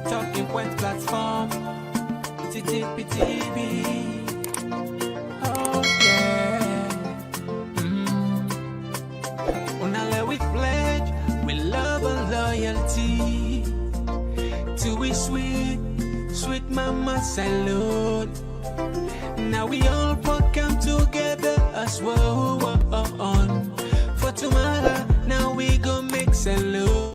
Talking Point platform. TTPTV. Oh yeah. Unale we pledge with love and loyalty to we sweet mama salute. Now we all come together as one for tomorrow. Now we go make salute.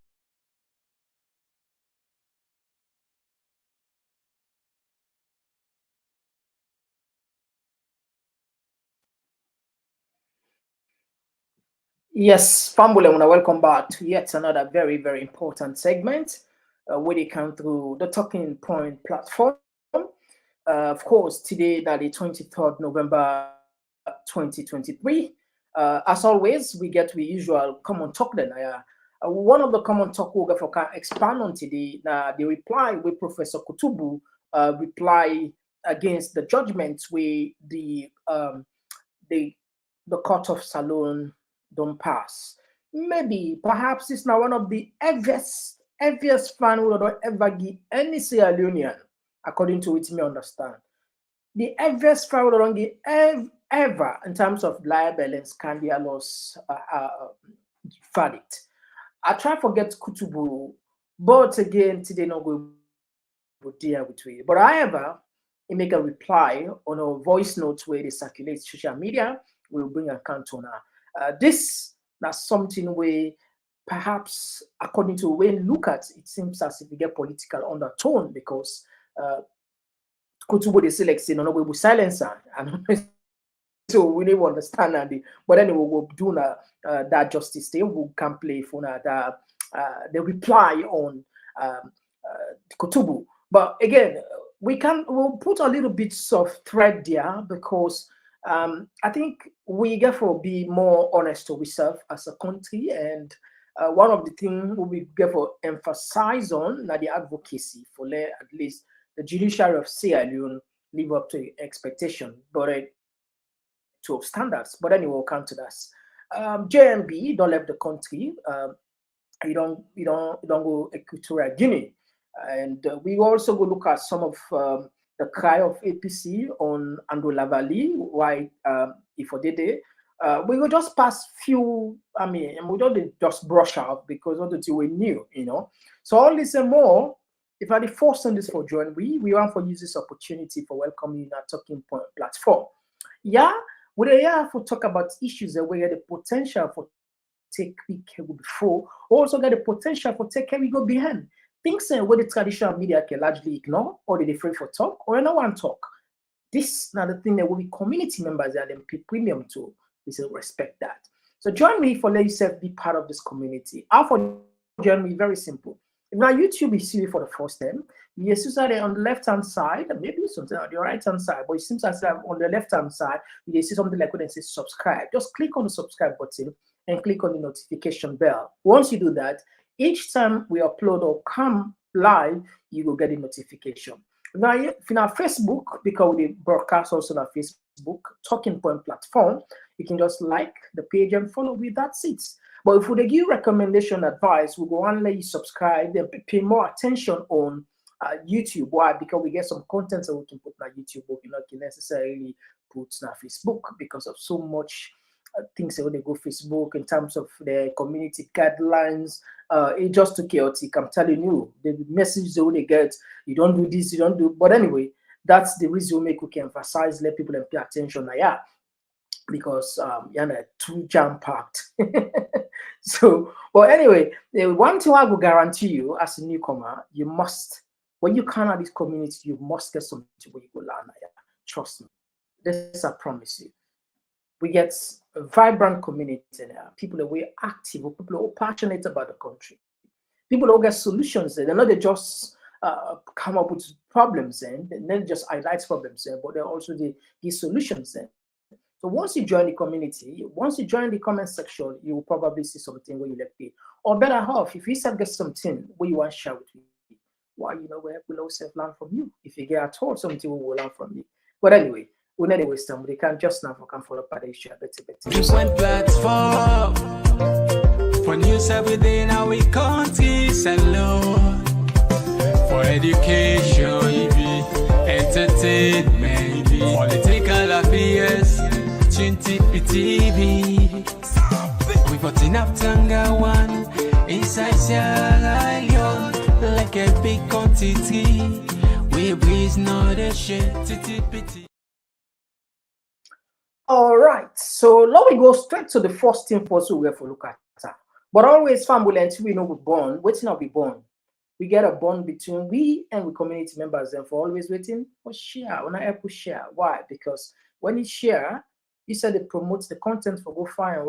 Yes, family, welcome back to yet another very, very important segment where they come through the Talking Point platform. Of course, today, that the 23rd November 2023. As always, we get the usual Komon-Tok then. One of the Komon-Tok we're going to expand on today, the reply with Professor Kutubu reply against the judgment where the Court of Salon don't pass. Maybe, perhaps it's now one of the heaviest fan who don't ever give any Sierra Leonean, according to which me understand. The heaviest fan who don't give ever in terms of libel and scandalous verdict. I try to forget Kutubu, but again, today not going to deal with it. But however, he make a reply on a voice note where they circulate social media. We'll bring a cantoner. This that's something where perhaps according to when you look at it seems as if we get political undertone because Kutubu they select say no we will silence her and so we need to understand that but anyway we'll do that justice thing we can play for the reply on Kutubu. But again we'll put a little bit of thread there because I think we therefore be more honest to ourselves as a country, and one of the things we therefore emphasize on the advocacy for at least the judiciary of Sierra Leone live up to expectation, but to standards. But anyway, we'll come to that. JMB don't leave the country. You don't go Equatorial Guinea, and we also go look at some of the cry of APC on Andola Valley, why if we did we will just pass few, we don't just brush out because all the thing we knew, So all this and more, if I the first on this for join, we want to use this opportunity for welcoming our Talking Point platform. Yeah, we're here to talk about issues that we have the potential for take we before, also get the potential for take care we go behind. Things where the traditional media can largely ignore, or they afraid for talk, or no one talk. This now the thing that will be community members and them pay premium to. We say respect that. So join me for let yourself be part of this community. How for join me? Very simple. If now YouTube is see me for the first time, you see there on the left hand side, maybe something on the right hand side, but it seems as if on the left hand side you see something like when it says subscribe. Just click on the subscribe button and click on the notification bell. Once you do that, each time we upload or come live, you will get a notification. Now, if in our Facebook, because we broadcast also on our Facebook Talking Point platform, you can just like the page and follow with that seat. But if we give recommendation advice, we'll go and let you subscribe and pay more attention on YouTube. Why? Because we get some content that we can put on YouTube, but we not necessarily put on Facebook because of so much things that when they go Facebook in terms of the community guidelines, it's just too chaotic. I'm telling you, the message they only get, you don't do this, you don't do. But anyway, that's the reason we can emphasize, let people pay attention. Yeah, because you're too jam packed. So, well, anyway, one thing I will guarantee you as a newcomer, you must, when you come out this community, you must get something where you go learn. Yeah. Trust me, this I promise you. We get a vibrant community there, people that we're active, people who are passionate about the country, people who get solutions there. They're not just come up with problems and then just highlight problems there, but they're also the solutions there. So once you join the community, once you join the comment section, you will probably see something where you let me. Or better half, if you get something where you want to share with me, why where we'll also learn from you. If you get at all something, we will learn from you. But anyway, we need a wisdom. They can just now can follow up the issue better. One platform for news every day now we can't see alone. For education, entertainment, political affairs, Chinti TV. We got enough Tanga one inside Sierra Leone, like a big quantity. We breeze not a shit. All right, so now we go straight to the first thing first we have to look at. But always family until we know we're born, waiting not be born. We get a bond between we and we community members, and for always waiting for share. When I help share, why? Because when you share, you said it promotes the content for go far and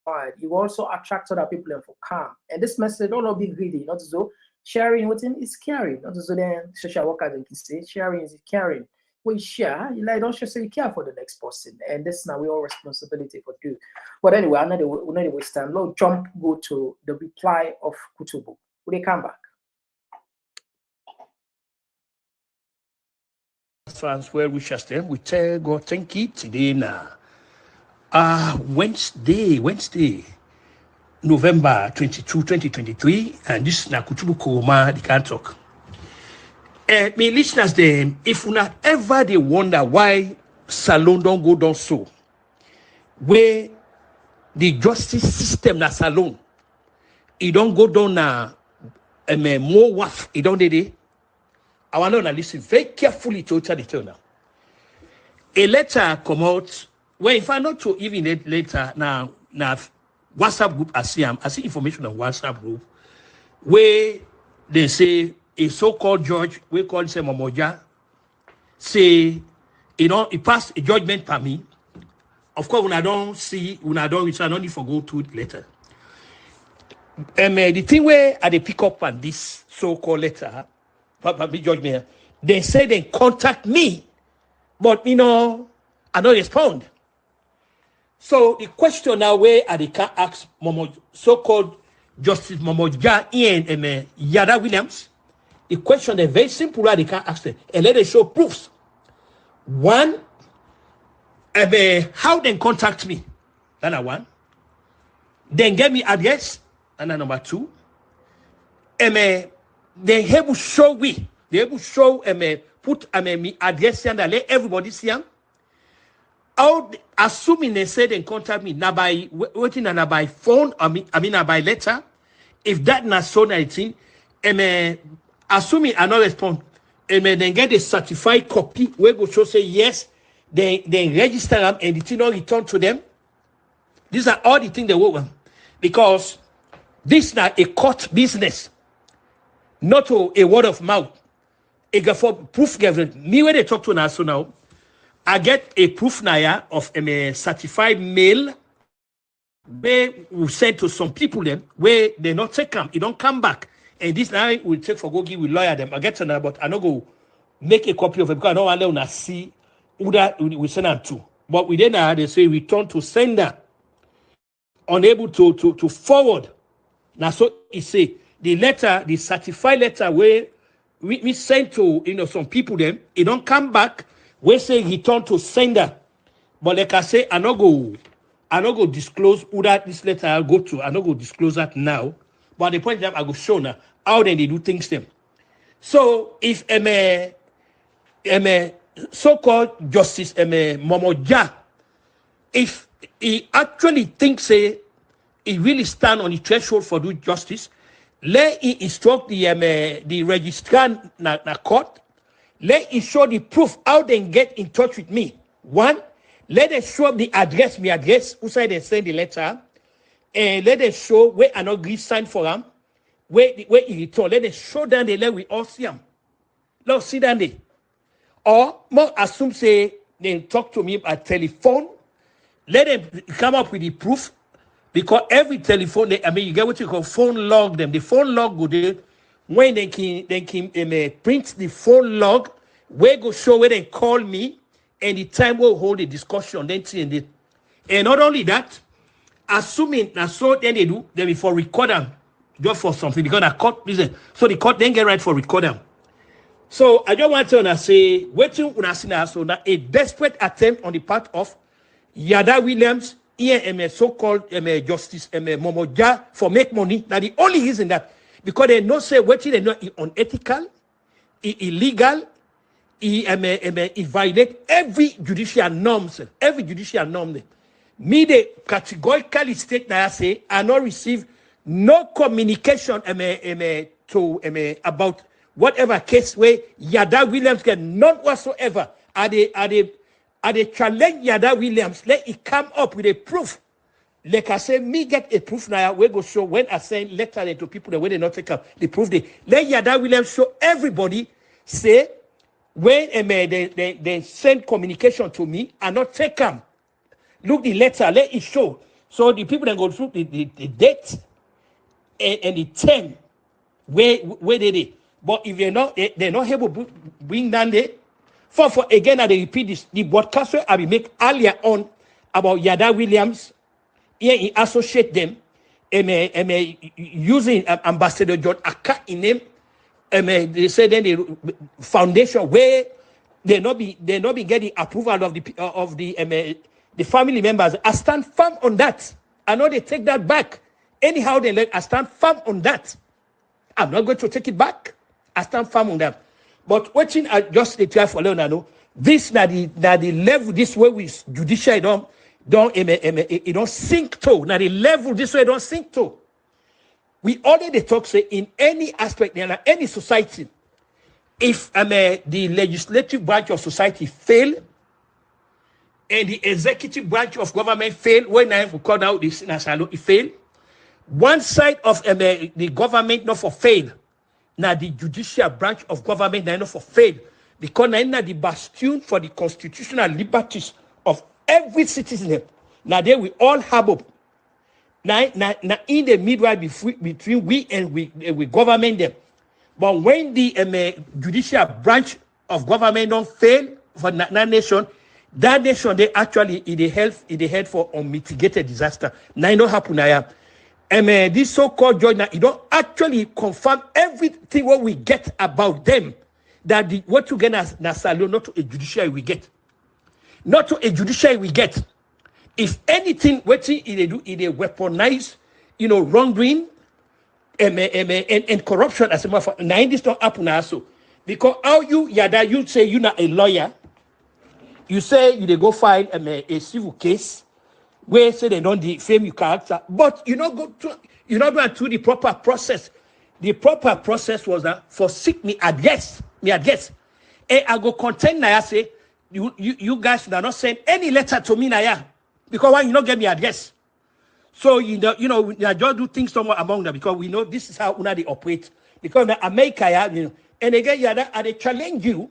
wide. You also attract other people and for calm. And this message don't be greedy, not as though sharing within is caring, not as though then social workers can say sharing is caring. When you share, you like don't just say you care for the next person, and this is now we all responsibility for do. But anyway, I'm not the waste time. Let's go to the reply of Kutubu. Will they come back? Transfer wishes them. We tell God thank you today now. Wednesday, November 22, 2023, and this is na Kutubu Koroma, the can't talk. Me listeners then, if you not ever they wonder why salon don't go down so, where the justice system na salon, it don't go down na more waff, it don't dey. I want to listen very carefully to each other now. A letter come out. Well, if I not to even later now WhatsApp group I see information on WhatsApp group where they say a so-called judge we call him Momoja say he passed a judgment per me. Of course, when I don't reach, I don't need to go to it later. The thing where I they pick up on this so-called letter. Judgment. They say they contact me, but I don't respond. So the question now where they can ask so-called Justice Momoja and Yada Williams. The question is very simple. They can ask them and let them show proofs. One, how they contact me. That's one. Then get me address. And number two. They able show we. They able show put me address and let everybody see them. How assuming they say they contact me now by waiting and by phone, by letter. If that not so 19, assuming I not respond, then get a certified copy where go show say yes, they register them and the thing not return to them. These are all the things they work on. Because this is not a court business. Not a word of mouth. It got for proof given. Me when they talk to us so now, I get a proof now of a certified mail where we send to some people them where they not take them, it don't come back. And this now we take for go give with lawyer them. I get to now, but I not go make a copy of it because I don't want them to see who that we send them to. But we then they say return to sender, unable to forward. Now so it say. The letter, the certified letter where we sent to some people them, it don't come back. We say return to sender. But like I say, I not go disclose who that this letter I'll go to. I not go disclose that now. But at the point that I go show now how then they do things them. So if so-called Justice Momoja, if he actually thinks he really stand on the threshold for do justice. Let him instruct the registrar na court. Let him show the proof how they get in touch with me. One, let them show the address, who say they send the letter, and let them show where I not agree sign for them, where he return. Let them show them the let we all see them. Let's see them there. Or more assume say they talk to me by telephone. Let them come up with the proof. Because every telephone, you get what you call phone log them. The phone log go there. When they can print the phone log, where go show where they call me, and the time we'll hold a discussion. Then and not only that, assuming that's so then they do, then before record them, just for something because the court listen. So the court then get right for record them. So I just want to say, waiting on us now, so that a desperate attempt on the part of Yada Williams. Here, so-called Justice Momoja for make money. Now, the only reason that because they know say what they know is unethical, illegal. It violate every judicial norms. Every judicial norm. Me they categorically state that I say I not receive no communication to about whatever case where Yada Williams get none whatsoever. Are they challenge Yada Williams? Let it come up with a proof. Like I say, me get a proof now. We go show when I send letter to people the way they not take up the proof. Let Yada Williams show everybody say when they send communication to me and not take them. Look the letter, let it show. So the people that go through the date and the time where they did. But if they're not able to bring down there, for again, I repeat this, the broadcast I will make earlier on about Yada Williams, here he associate them, using Ambassador John Akka in name, they say then the foundation where they not be getting approval of the family members. I stand firm on that. I know they take that back. Anyhow, I stand firm on that. I'm not going to take it back. I stand firm on that. But watching I just try for Leonardo, this na the level this way with judiciary don't sink to. Now the level this way don't sink to. We already talk say in any aspect in any society, if the legislative branch of society fail and the executive branch of government fail, when I call out this national it fail, one side of the government not for fail. Now the judicial branch of government not for fail. Because now the bastion for the constitutional liberties of every citizen. Now they we all have up. Now in the midway between we and we government them. But when the judicial branch of government don't fail for that nation they actually it help for unmitigated disaster. Now it don't happen now. This so-called judge now, it don't actually confirm everything what we get about them. That what you get as Nasalo, not to a judiciary we get. Not to a judiciary we get. If anything, what they do, they weaponize, wrongdoing and corruption as a matter of fact. Now this don't happen also. Because how you say you're not a lawyer, you say you go file a civil case where say they don't defame your character, but you're not going through the proper process. The proper process was that for seek me address. And I go content now say you guys should not send any letter to me now because why you not get me address. So we just do things somewhere among them because we know this is how they operate. Because in America, and again, they challenge you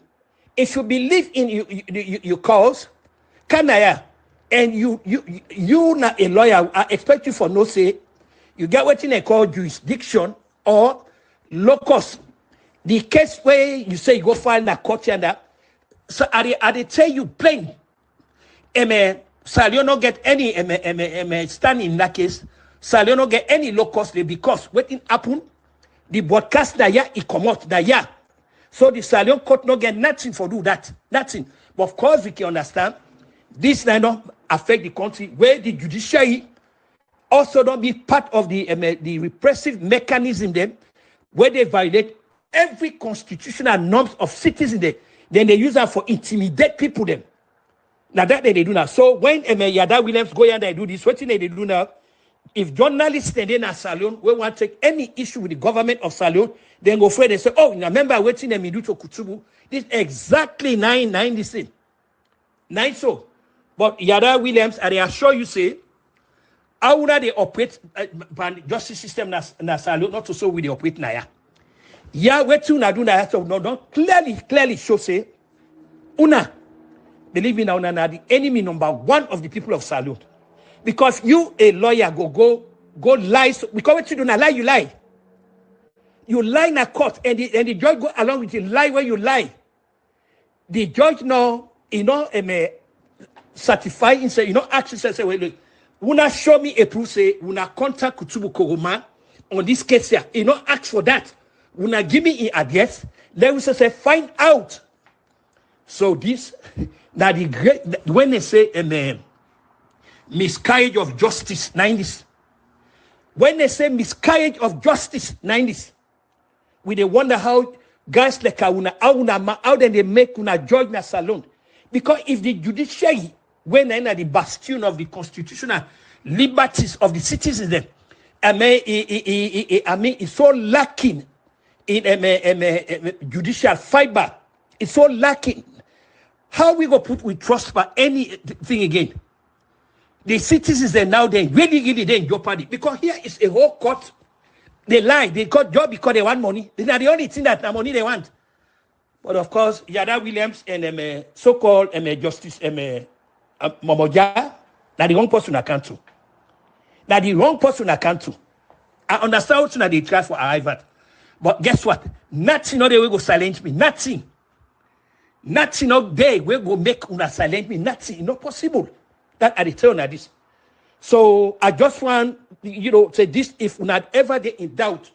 if you believe in your cause, can I? And you not a lawyer, I expect you for no say. You get what they call jurisdiction or locus. The case where you say you go file in a court and that. So I they tell you plain. Salio not get any stand in that case. Salio not get any locus because what happen? The broadcast that it come out that So the Salio court not get nothing for do that. Nothing. But of course we can understand. This now don't affect the country where the judiciary also don't be part of the repressive mechanism then where they violate every constitutional norms of citizens then they use that for intimidate people then. Now that they do now. So when Yada Williams go and they do this, what thing they do now? If journalists stand in a salon, we want to take any issue with the government of Salon, then go afraid and say, oh, remember what thing they do to Kutubu? This exactly 9 this thing. 9 so. But Yada Williams, I assure you, say, how would they operate justice system na Salon, not to so with the operate now. Yeah, what you na do na so no don't clearly show say, una, believe me now, na the enemy number 1 of the people of Salon. Because you, a lawyer, go lie. So, because what you do not lie, you lie. You lie in a court, and the judge go along with you lie where you lie. The judge now, certify and say, actually say, wait, look, una show me a proof, say, una contact Kutubu Koroma on this case here. Ask for that. Una give me an address. Then we say, find out. So this, now the great, when they say, miscarriage of justice, 90s. When they say miscarriage of justice, 90s, we they wonder how guys like how then they make una judge na salon. Because if the judiciary, when they're the bastion of the constitutional liberties of the citizens, then I mean, it's so lacking in judicial fiber. It's so lacking. How we go put with trust for anything again? The citizens are now then really in jeopardy because here is a whole court. They lie. They got job because they want money. They're not the only thing that the money they want. But of course, Yada Williams and so-called Justice Momoja, now the wrong person I can't do. Now the wrong person I can't do. I understand what they try for arrival. But guess what? Nothing no they will go silence me. Nothing no day will go make una silence me. Nothing. Not possible. That are the turn of this. So I just want say this if we not ever get in doubt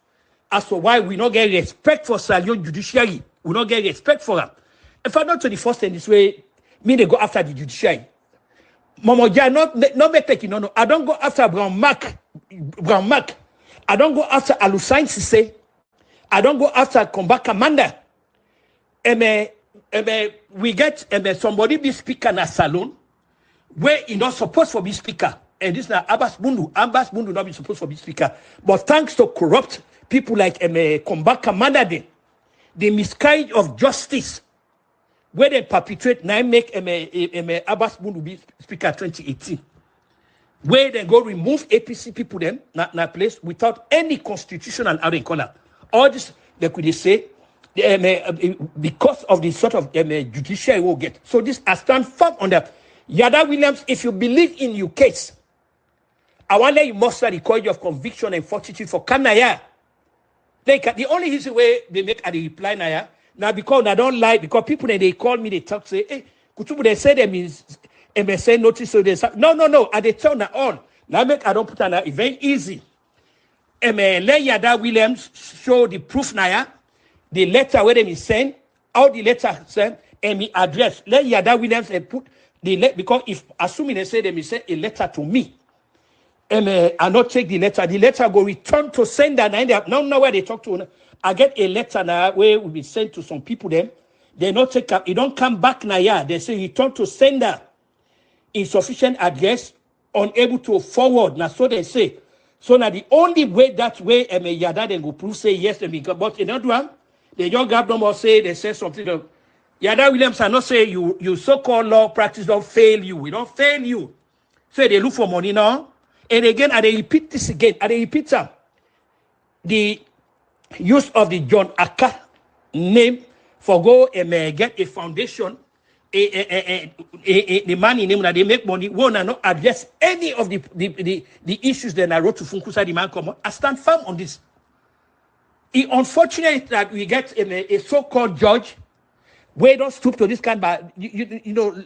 as to why we not get respect for Salion judiciary. We not get respect for them. If I not to the first in this way, me they go after the judiciary. Momoja not make no. I don't go after Brown Mark. I don't go after Alusain Sise. I don't go after Combat Commander. We get somebody be speaker in a salon where he not supposed to be speaker. And this now Abbas Bundu. Abbas Bundu not be supposed to be speaker. But thanks to corrupt people like Combat Commander, the miscarriage of justice, where they perpetrate now make Abbas Bundu be speaker 2018. Where they go remove APC people them na place without any constitutional color. All this they could say because of the sort of judiciary will get. So this I stand firm on that. Yada Williams, if you believe in your case, I want to let you muster the courage of conviction and fortitude for Kanaya. The only easy way they make a reply now because I don't like because people they call me, they talk say, hey, Kutubu, they say them is MSN notice so they say no, and they turn on. Now make I don't put on it very easy. Let Yada Williams show the proof now, the letter where they send, how the letter sent, and me address. Let Yada Williams put the letter because if assuming they say they send a letter to me, I not take the letter go return to sender. Now where they talk to. I get a letter now where will be sent to some people. They not take up. It don't come back now. Yeah, they say return to sender. Insufficient address, unable to forward. Now so they say. So now the only way that way Yada then go prove say yes but another one they just grab them or say they say something. Yada Williams are not say you so-called law practice don't fail you. We don't fail you. So they look for money now. And again, I repeat this again. I repeat them. The use of the John Aka name for go and get a foundation, the money name that they make money, won't not address any of the issues that I wrote to Funkusa the man come. I stand firm on this. It's unfortunate that we get a so-called judge where don't stoop to this kind of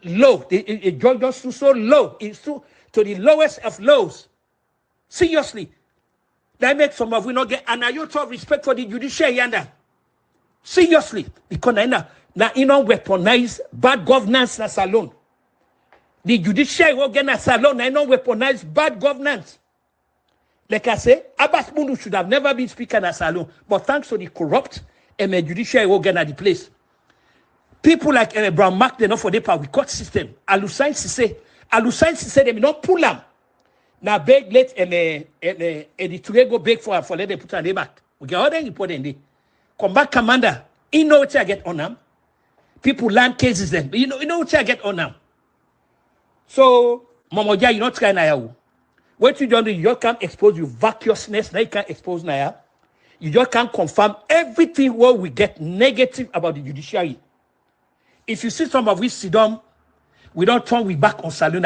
low. A judge don't stoop so low. It's to the lowest of lows. Seriously. That makes some of we not get an iota of respect for the judiciary yonder. Seriously. Because now weaponize bad governance na salon. The judiciary will get na salon now weaponize bad governance. Like I say, Abbas Bundu should have never been speaker na salon. But thanks to the corrupt judiciary will get at the place. People like Brown Mark, they know for the power with court system. Alusain Sise, they may not pull them. Now beg let the go beg for let them put on the back. We get all the report in there. Combat Commander, you know what I get on them. People land cases then. You know what I get on them. So Momoja, you not try now. What you don't do, you just can't expose your vacuousness. Now you can't expose now. You just can't confirm everything what we get negative about the judiciary. If you see some of we sit down, we don't turn we back on Salon.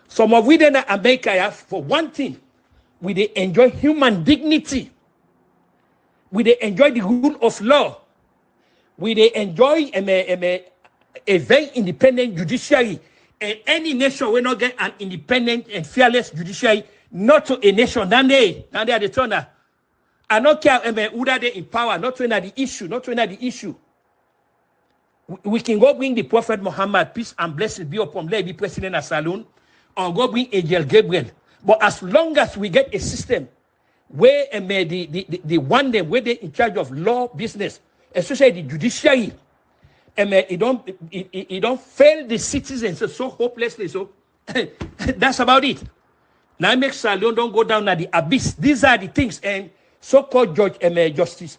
Some of we in America, for one thing, we they enjoy human dignity. We they enjoy the rule of law. We they enjoy a very independent judiciary. And any nation will not get an independent and fearless judiciary, not to a nation. Then they are the turner. I don't care who they in power, not to the issue. We can go bring the Prophet Muhammad, peace and blessings be upon him, be president of Salon, or go bring Angel Gabriel. But as long as we get a system where the one day where they in charge of law business, especially the judiciary, it don't fail the citizens so hopelessly. So that's about it. Now make Salon don't go down at the abyss. These are the things, and so-called Justice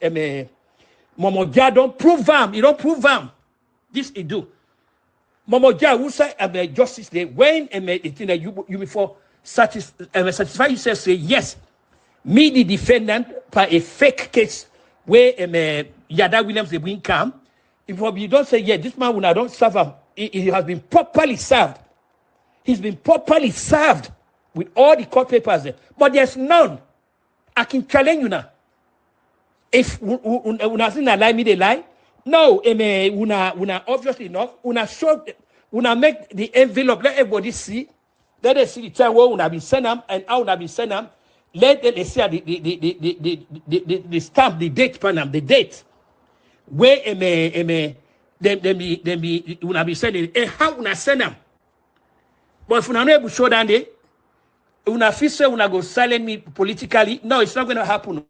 Momoja don't prove them. He don't prove them. This he do. Momoja who say justice day when you before satisfy yourself say yes, me the defendant by a fake case where Yada Williams they bring come. If you don't say yeah, this man when I don't serve him, he has been properly served. He's been properly served with all the court papers there, but there's none. I can challenge you now. If una say na lie, me they lie. No, una obviously not. Una show, una make the envelope. Let everybody see. Let them see the time where una been sent them and how una been sent them. Let them see the stamp, the date, panam, the date. Where them be una be sending and how una send them. But if una not able to show that day, una feel say una go silent me politically. No, it's not going to happen.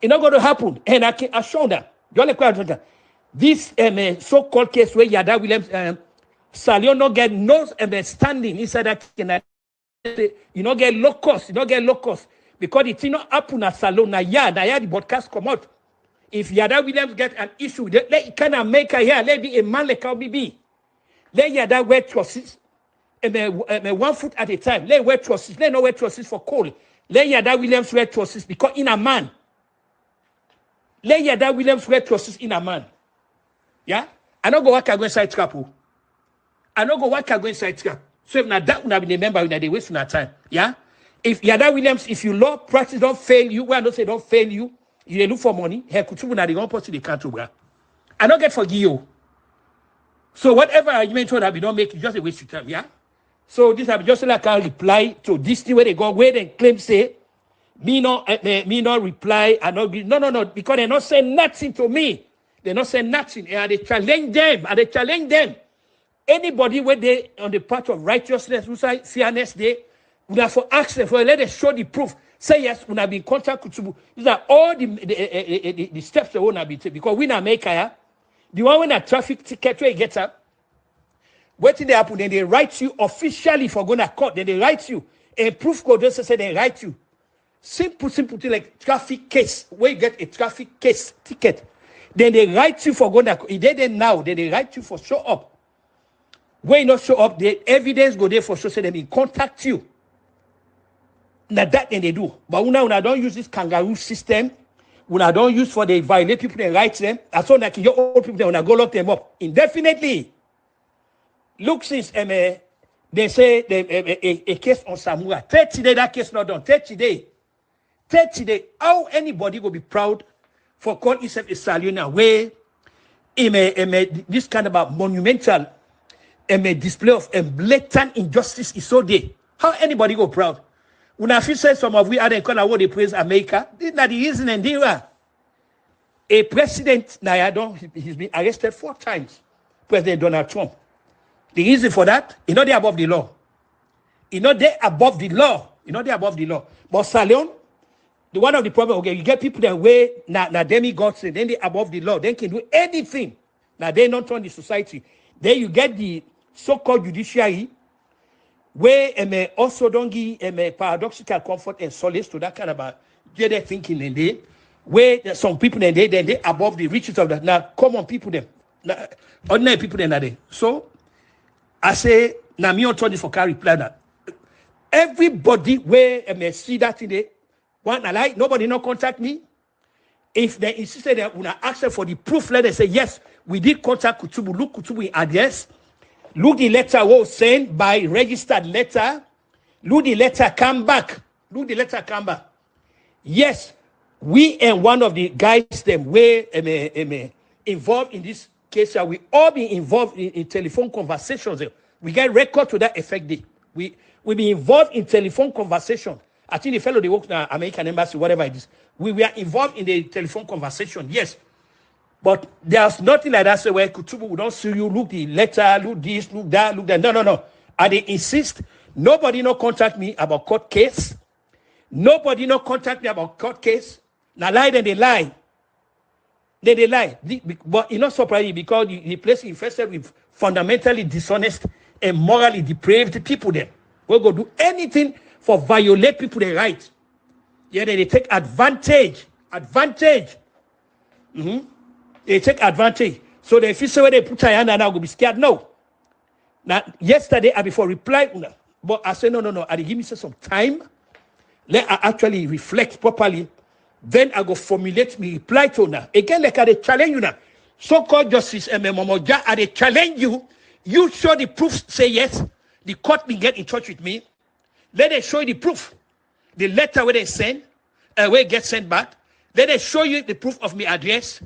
It's not going to happen. And I can assure that. This so-called case where Yada Williams Salion not get no standing inside that you not get low cost, because it not happen at Salon na the broadcast come out. If Yada Williams get an issue, let it kind of make a here, let be a man like OBB. Let Yada wear trusses, 1 foot at a time. Let wear trusses, let no wear trusses for coal. Let Yada Williams wear trusses because in a man. Let Yada Williams wear trusses in a man. Yeah? I don't go work inside trap. I don't go work inside trap. So if not that would have been a member, they waste my time. Yeah? If Yada Williams, if you law practice don't fail you, well, I don't say don't fail you, you look for money, here Kutubu na the one person they can't do. I don't get forgive you. So whatever argument you don't make, you just a waste your time. Yeah? So this have just like I reply to this thing where they go, where they claim say, me not reply. No, because they not say nothing to me. They not say nothing. And they challenge them. Anybody where they on the path of righteousness, who say fairness, they would have for ask them for let them show the proof. Say yes, we have been contact Kutubu. These are all the steps they want to be taken. Because we not make the one when a traffic ticket where you get up, what did they happen? Then they write you officially for going to court. Then they write you. And proof code just say they write you. Simple thing like traffic case, where you get a traffic case ticket. Then they write you for going to now, then they write you for show up. When you not show up, the evidence go there for show, say they will contact you. Now that then they do. But when I don't use this kangaroo system, when I don't use for the violate people and write them, as soon as your old people, when I go lock them up indefinitely. Look, since they say a case on Samura, 30 days, that case not done, 30 days. 30 days, how anybody will be proud for calling himself a Saliona where this kind of a monumental display of blatant injustice is so there. How anybody go proud? When I feel say some of we are the kind of what they praise America, this is not the reason and they were. A president, he's been arrested 4 times. President Donald Trump. The reason for that, they're above the law. They're above the law. But Salion, the one of the problem, okay, you get people that way now demigods, and then they above the law, they can do anything. Now they not on the society. Then you get the so-called judiciary, where also don't give paradoxical comfort and solace to that kind of their thinking, and they where some people then they above the riches of that. Now common people them, ordinary people then are there. So I say now me on this for carry reply that everybody where see that today. One, I like nobody not contact me. If they insisted that when I ask them for the proof, let them say yes, we did contact Kutubu. Look Kutubu address. Look the letter was sent by registered letter. Look the letter come back. Yes, we and one of the guys them were involved in this case. We all been involved in telephone conversations. We get record to that effect. We be involved in telephone conversation. I think the fellow they work in the American embassy, whatever it is. We were involved in the telephone conversation, yes. But there's nothing like that. So where Kutubu will not see you, look the letter, look this, look that, look that. No. And they insist, nobody no contact me about court case. Now lie then they lie. They lie. But it's not surprising because the place infested with fundamentally dishonest and morally depraved people there. We'll go do anything for violate people their rights. Yeah, they take advantage. Advantage. They take advantage. So if you say where they put your hand and I will be scared. No. Now, yesterday I before reply, but I said no. I give me some time. Let I actually reflect properly. Then I go formulate me reply to now. Again, like I challenge you now. So-called justice Momoja, I challenge you. You show the proof, say yes. The court will get in touch with me. Let them show you the proof. The letter where they send, where it gets sent back. Then they show you the proof of my address.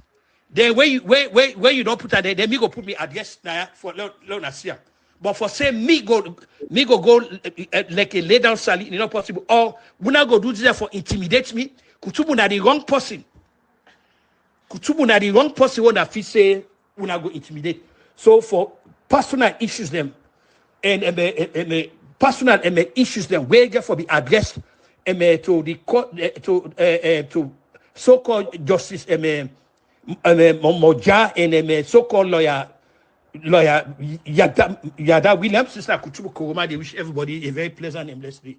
Then where you don't put that, then me go put me address now for Lonasia. But for say me go like a lay down salary, not possible. Or we not go do this for intimidate me. Kutubu na the wrong person. Kutubu na the wrong person when I feel say we not go intimidate. So for personal issues them and personal issues them where get for be addressed to the court to so-called justice Moja and so-called lawyer Yada Williams, Sister Kutubu Koroma. They wish everybody a very pleasant and blessed day.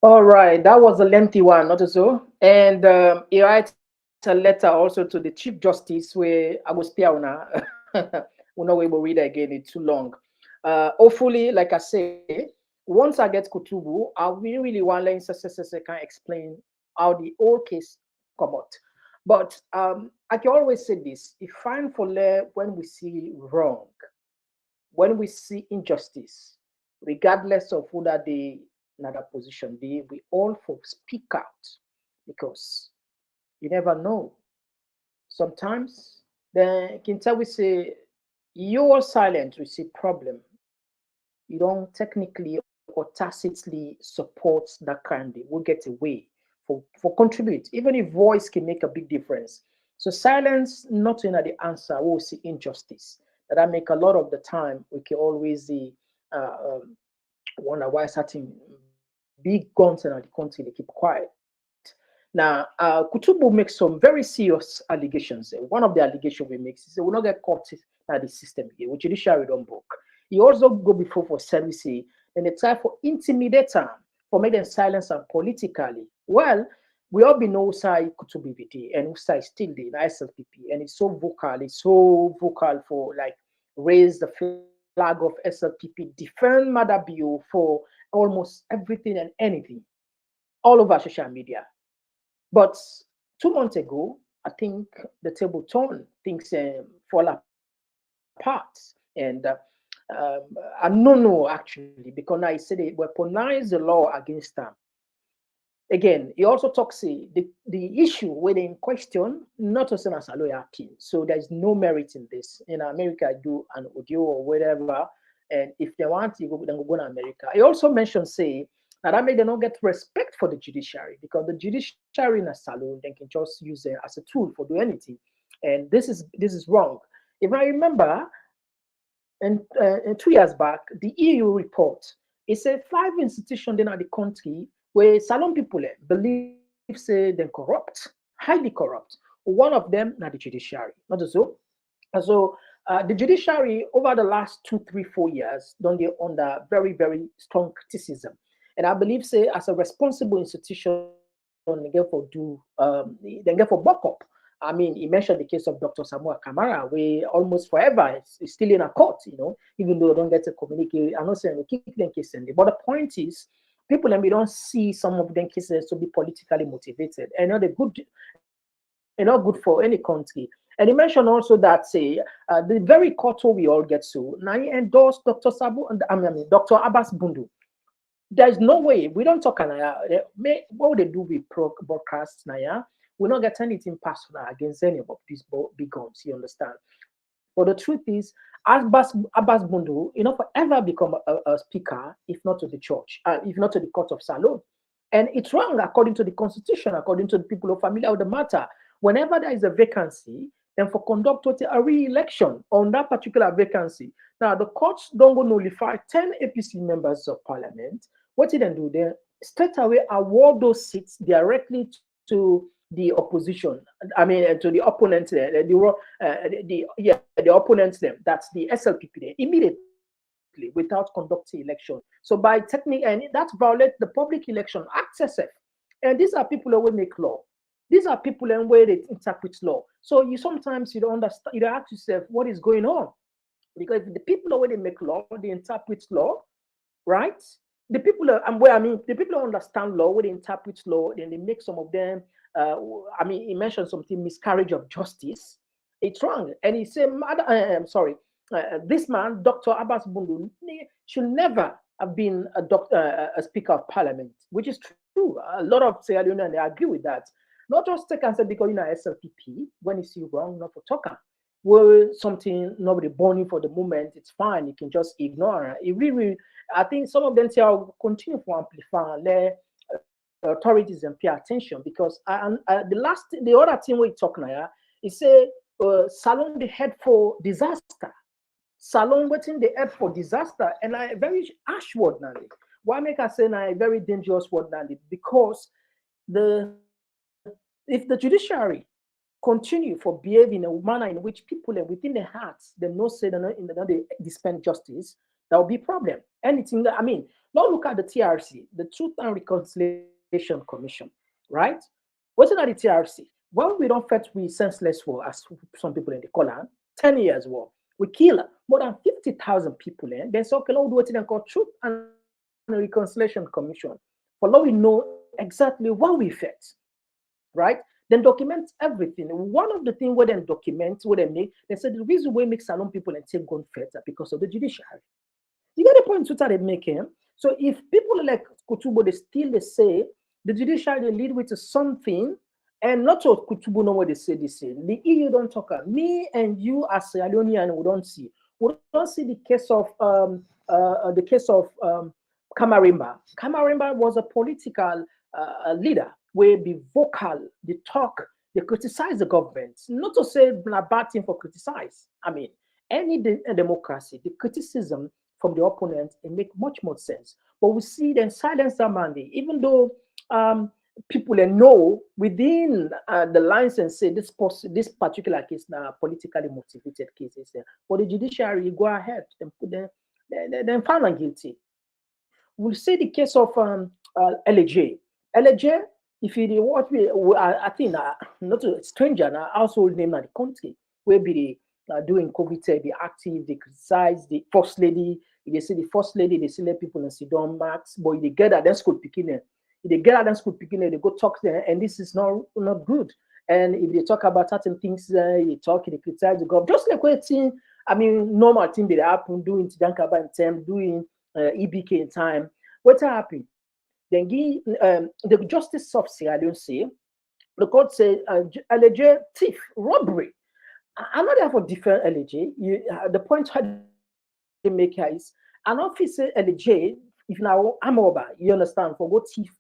All right, that was a lengthy one, not so. And he writes a letter also to the Chief Justice where I was Piauna. We're not able to read it again, it's too long. Hopefully, like I say, once I get Kutubu, I really want to can explain how the whole case come out. But I can always say this: it's fine for when we see wrong, when we see injustice, regardless of who that they in that position, we all for speak out, because you never know. Sometimes then can tell we say you are silent, we see problem. You don't technically or tacitly support that kind, we'll get away for contribute, even if voice can make a big difference. So silence not in the answer, we'll see injustice. That I make a lot of the time we can always see wonder why certain big guns in the country they keep quiet. Now, Kutubu makes some very serious allegations. One of the allegations we make is that we'll not get caught by the system here, which Judiciary don't book. He also go before for service and they try for intimidate them, for make them silence them politically. Well, we all be know Usai Kutubu and Usai still the SLPP, and it's so vocal for like raise the flag of SLPP, defend Mother Bio for almost everything and anything, all over social media. But 2 months ago, I think the table turned, things fall apart. And I don't know actually, because now he said they weaponize the law against them. Again, he also talks the issue where they in question, not as a lawyer king. So there's no merit in this. In America, I do an audio or whatever, and if they want, you go, then go to America. He also mentioned say that make them not get respect for the judiciary, because the judiciary in a salon they can just use it as a tool for do anything, and this is wrong. If I remember, and 2 years back, the EU report, it said 5 institutions in the country where salon people believe say they're corrupt, highly corrupt. One of them, not the judiciary, not so. So the judiciary over the last 2, 3, 4 years, don't get under very, very strong criticism. And I believe say as a responsible institution, they get for buck up. I mean, he mentioned the case of Dr. Samuel Kamara, where almost forever is still in a court, even though they don't get to communicate. I'm not saying we keep them cases, but the point is, people and we don't see some of them cases to be politically motivated, and not good for any country. And he mentioned also that say the very court we all get to now he endorsed Dr. Dr. Abbas Bundu. There's no way we don't talk. What would they do with broadcasts now? We don't get anything personal against any of these big guns. You understand? But the truth is, Abbas Bundu, forever become a speaker, if not to the church, if not to the court of Salon. And it's wrong according to the constitution, according to the people who are familiar with the matter. Whenever there is a vacancy, then for conduct a re-election on that particular vacancy. Now, the courts don't go nullify 10 APC members of parliament. What did they do? They straight away award those seats directly to the opposition. I mean, to the opponents, the opponents them. That's the SLPP there, immediately without conducting election. So by technique, and that violates the Public Election Act itself. And these are people who will make law. These are people and where they interpret law. So you sometimes you don't understand. You don't ask yourself what is going on, because the people who they make law, they interpret law, right? The people and where I mean the people who understand law, where they interpret law, then they make some of them. I mean, he mentioned something miscarriage of justice. It's wrong, and he said, "I'm sorry, this man, Dr. Abbas Bundu, should never have been a doctor, a Speaker of Parliament," which is true. A lot of Sierra Leoneans they agree with that. Not just take and say because SLPP, when you see wrong, not for talker. Well, something nobody born you for the moment, it's fine. You can just ignore it. Really, I think some of them say I'll continue to amplify, let authorities and pay attention, because the other thing we talk now is say Salon the head for disaster. Salon waiting the head for disaster, and a very harsh word now. Why make I say now a very dangerous word now? Because if the judiciary continue for behave in a manner in which people are within their hearts, they know say they dispense justice, that will be a problem. Anything that I mean, now look at the TRC, the Truth and Reconciliation Commission, right? What's in the TRC? When we don't fight with senseless war, as some people in the color, 10 years war, we kill more than 50,000 people. Then so okay, we'll do what they call Truth and Reconciliation Commission. For now we know exactly what we fought, right? Then document everything. One of the things where they document, where they make, they said the reason why make Salon people and take gun fights because of the judiciary. You get the point that they making. So if people like Kutubu, they say the judiciary they lead with something, and not so Kutubu know what they say. The EU don't talk. Me and you as Sierra Leonean, we don't see. We don't see the case of Kamarimba. Kamarimba was a political leader where be vocal, they talk, they criticize the government. Not to say a bad thing for criticize. I mean, any democracy, the criticism from the opponent, it make much more sense. But we see them silence that mandate, even though people know within the lines and say this particular case now politically motivated cases. For the judiciary, go ahead and put them, then found them guilty. We'll see the case of LJ. LJ, if you what we I think not a stranger now household name in the country, where be they doing COVID, they active, they criticize the first lady. If they see the first lady, they see let people and sit down max, but if they get that then school picking them. If they get out then school picking them, they go talk there, and this is not good. And if they talk about certain things, they talk, they criticize the government, just like waiting. I mean, normal thing that happen doing Tidankaba in time, doing EBK in time. What happened? Then the justice of Sierra Leone say, the court say alleged thief, robbery. I'm not there for different LJ. The point they make here is an officer LJ, if now I'm over, you understand, for go thief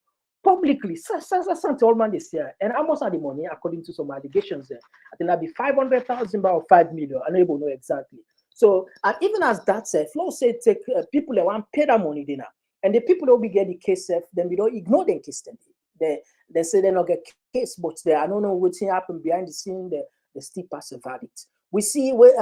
publicly, all man this year, and how much are the money according to some allegations there? I think that'd be 500,000 or 5 million. I don't even know exactly. So, and even as that said, Flo said take people that want pay that money dinner. And the people who will get the case, then we don't ignore the case. They say they don't get case, but they I don't know what's happened behind the scene. They still pass a verdict. We see where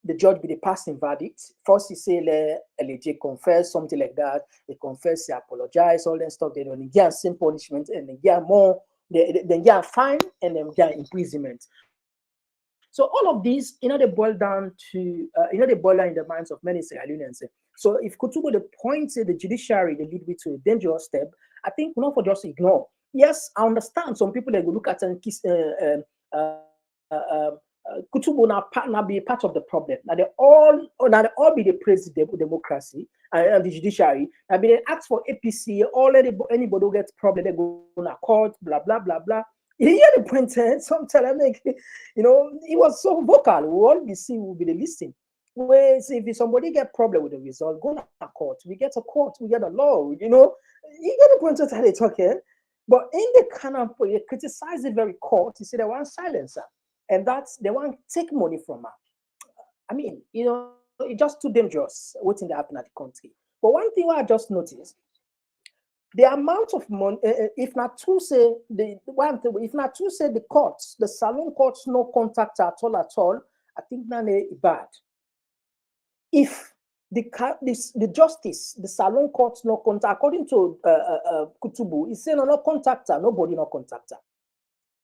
the judge be the passing verdict. First, he say LJ confess something like that. They confess, they apologize, all that stuff. They don't get same punishment, and they get more. They get fine, and then get imprisonment. So all of these, they boil down to, they boil down in the minds of many Sierra Leoneans. So if Kutubu, the point the judiciary, they lead to a dangerous step, I think not for just ignore. Yes, I understand some people that go look at and kiss Kutubu now be a part of the problem. Now they all be the president democracy and the judiciary. I mean, they ask for APC. Already anybody who gets problem, they go to court. Blah blah blah blah. You hear the point? Sometimes I make, he was so vocal. We all be see will be the listing. Where if somebody get problem with the result, go to court. We get a court. We get a law. You get the point of how they talking. But in the kind of you criticize the very court, you see they want silence her. And that's they want to take money from her. I mean, it's just too dangerous waiting to happen at the country. But one thing I just noticed, the amount of money, if not to say the one thing, if not to say the courts, the salon courts no contact at all, I think that is bad. If the justice, the salon courts no contact, according to Kutubu, he said no contactor, nobody no contactor.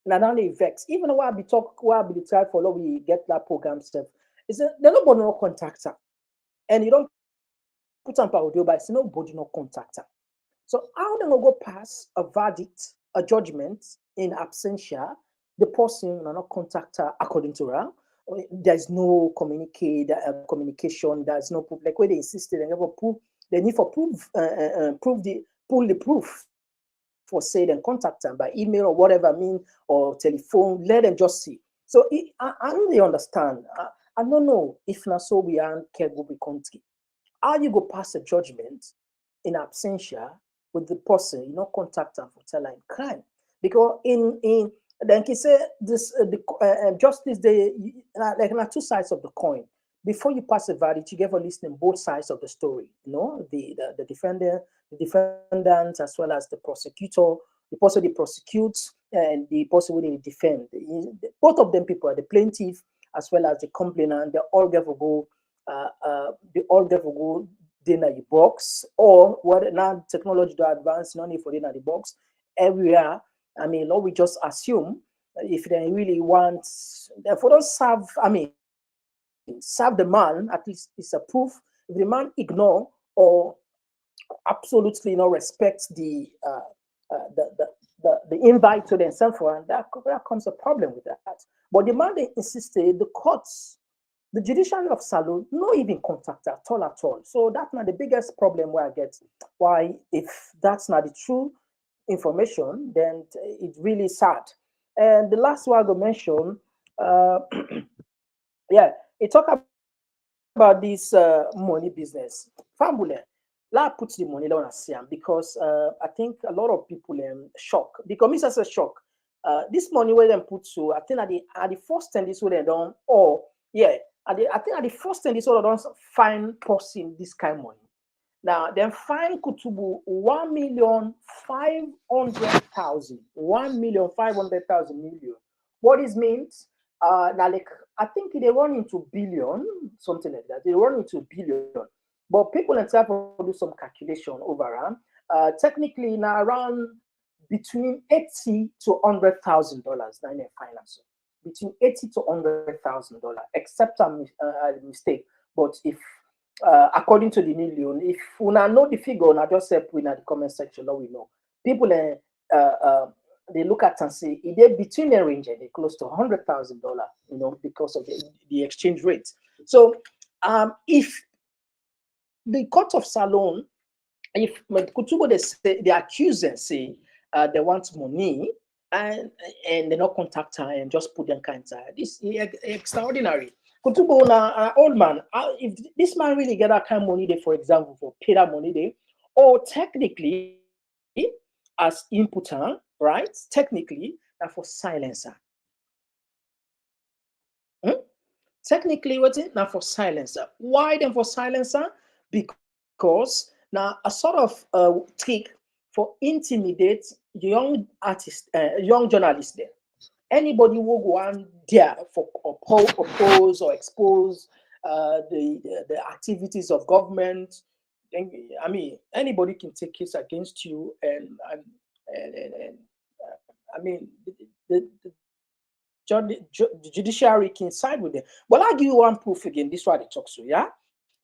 Now that they vex. Even while we talk, while we try for law, we get that program stuff. Is there nobody no contactor, and you don't put on audio, but it's nobody no contactor. So how they go pass a verdict, a judgment in absentia, the person will not contact her according to her. There's no communication, there's no proof. Like when they insisted, they never prove, they need for proof, pull the proof for say and contact them by email or whatever mean or telephone, let them just see. So I don't really understand. I don't know if not so we are careful with country. How you go pass a judgment in absentia with the person, you know, contact them for telling crime. Because in then he say this justice they like two sides of the coin. Before you pass a verdict, you give a listening both sides of the story. You know, the defendant, as well as the prosecutor, the person they prosecute and the person they defend. Both of them people are the plaintiff as well as the complainant. They all get to go. They all get to go in the box, or what now technology to advance, no need for in the box everywhere. I mean, we just assume if they really want, therefore don't serve, I mean, serve the man, at least it's a proof. If the man ignore or absolutely not respect the invite to themselves, and that comes a problem with that. But the man they insisted, the courts, the judiciary of Salon, no even contact at all. So that's not the biggest problem where I get. Why, if that's not the true information, then it's really sad. And the last one I go mention, yeah, it talk about this money business. Fambule, la put the money down as Siam because I think a lot of people shock. Because me as a shock. This money where them put to, I think at the first time this way they done, or yeah, I think at the first time this way they don't find person this kind of money. Now, then fine Kutubu 1,500,000. 1,500,000 million. What is means? Now, like I think they run into billion, something like that. They run into billion. But people in South do some calculation over technically now around between $80,000 to $100,000 now in finance. Between $80,000 to $100,000, except a mistake. But if according to the million, if we know the figure, I just say put in the comment section, we know. People they look at and say they're between the range and they're close to $100,000, you know, because of the exchange rate. So if the court of Salon, if Kutubu they say the accusers say they want money and they not contact her and just put them kind of this is extraordinary. Kutubu na old man, if this man really get that kind of money there, for example, for pay that money there, or technically as inputter, right? Technically, that for silencer. Technically, what's it? Now for silencer. Why then for silencer? Because now a sort of trick for intimidate young artists, young journalists there. Anybody who go on there for oppose or expose the activities of government. I mean, anybody can take case against you, and I mean, the judiciary can side with them. But I'll give you one proof again. This is why they talk so, yeah.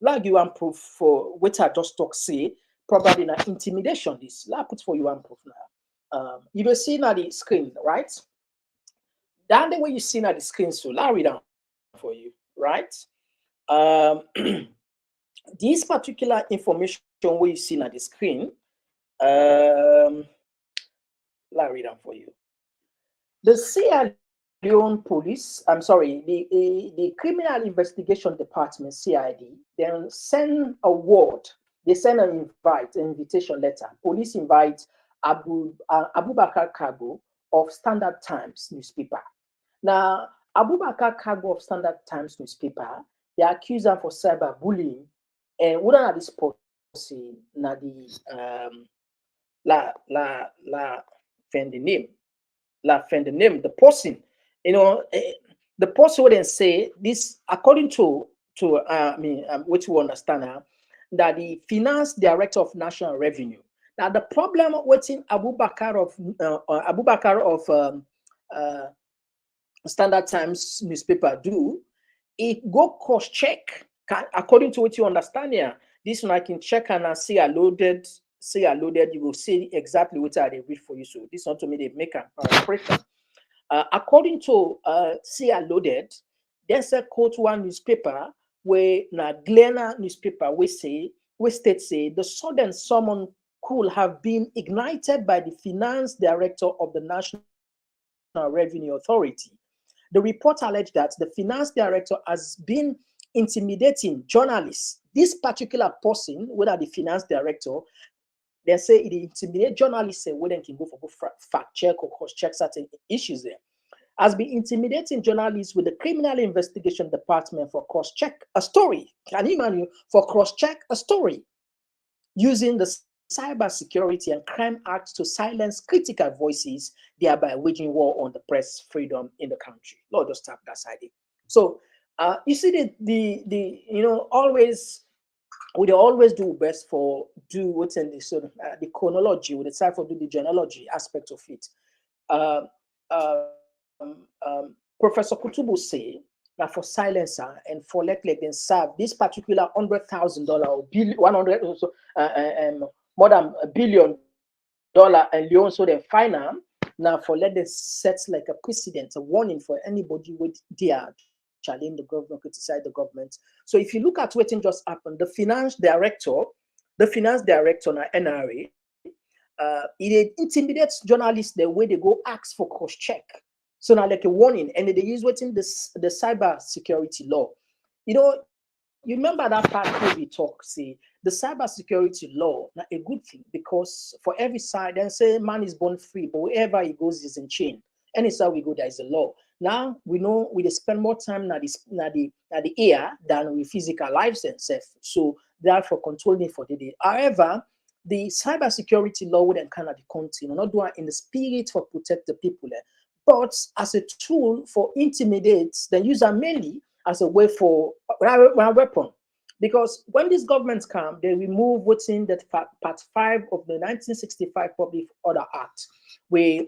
I'll give you one proof for what I just talk say. Probably not intimidation. This I'll put for you one proof now. You will see now the screen, right? Down the way you see now the screen, so I'll read down for you, right? This particular information where you see now the screen, I'll read down for you. The Sierra Leone police, I'm sorry, the Criminal Investigation Department, CID, then send a word, they send an invitation letter. Police invite Abubakar Kago of Standard Times newspaper. Now, Abubakar Kago of Standard Times newspaper, they accuse him for cyberbullying and wouldn't at this see na the la find the name. La find the name. The person, you know, the person wouldn't say this according to which we understand now, that the finance director of national revenue. Now the problem within Abu Bakar of uh, Standard Times newspaper do, it go cross check according to what you understand here. This one I can check and I see I loaded, you will see exactly what I read for you. So this one to me they make a paraphrase. According to see I loaded, there's a quote one newspaper where na Glenna newspaper we state say the sudden summon could have been ignited by the finance director of the National Revenue Authority. The report alleged that the finance director has been intimidating journalists. This particular person, whether the finance director, they say it intimidates journalists, say whether they can go for fact check or cross check certain issues there. Has been intimidating journalists with the Criminal Investigation Department for cross check a story. Can you imagine for cross check a story using the Cyber Security and Crime Act to silence critical voices, thereby waging war on the press freedom in the country. Lord, just tap that side. So you see the you know always we always do best for do what's in the sort of the chronology, we decide for do the genealogy aspect of it. Uh, Professor Kutubu say that for silencer and for let them serve this particular $100,000 or 100 also more than $1 billion and Leon so they fine them now for let them set like a precedent, a warning for anybody with dare challenge the government, criticize the government. So if you look at what just happened, the finance director na NRA, it intimidates journalists the way they go ask for cross check. So now like a warning, and they use within the cyber security law. You know, you remember that part where we talk, see, the cyber security law, not a good thing, because for every side, then say man is born free, but wherever he goes is in chain. Any side we go, there is a law. Now we know we spend more time at the air than with physical lives and stuff. So therefore controlling for the day. However, the cyber security law would encounter the country, not do it in the spirit for protect the people, but as a tool for intimidate the user mainly as a way for a weapon. Because when these governments come, they remove what's in that part 5 of the 1965 Public Order Act, where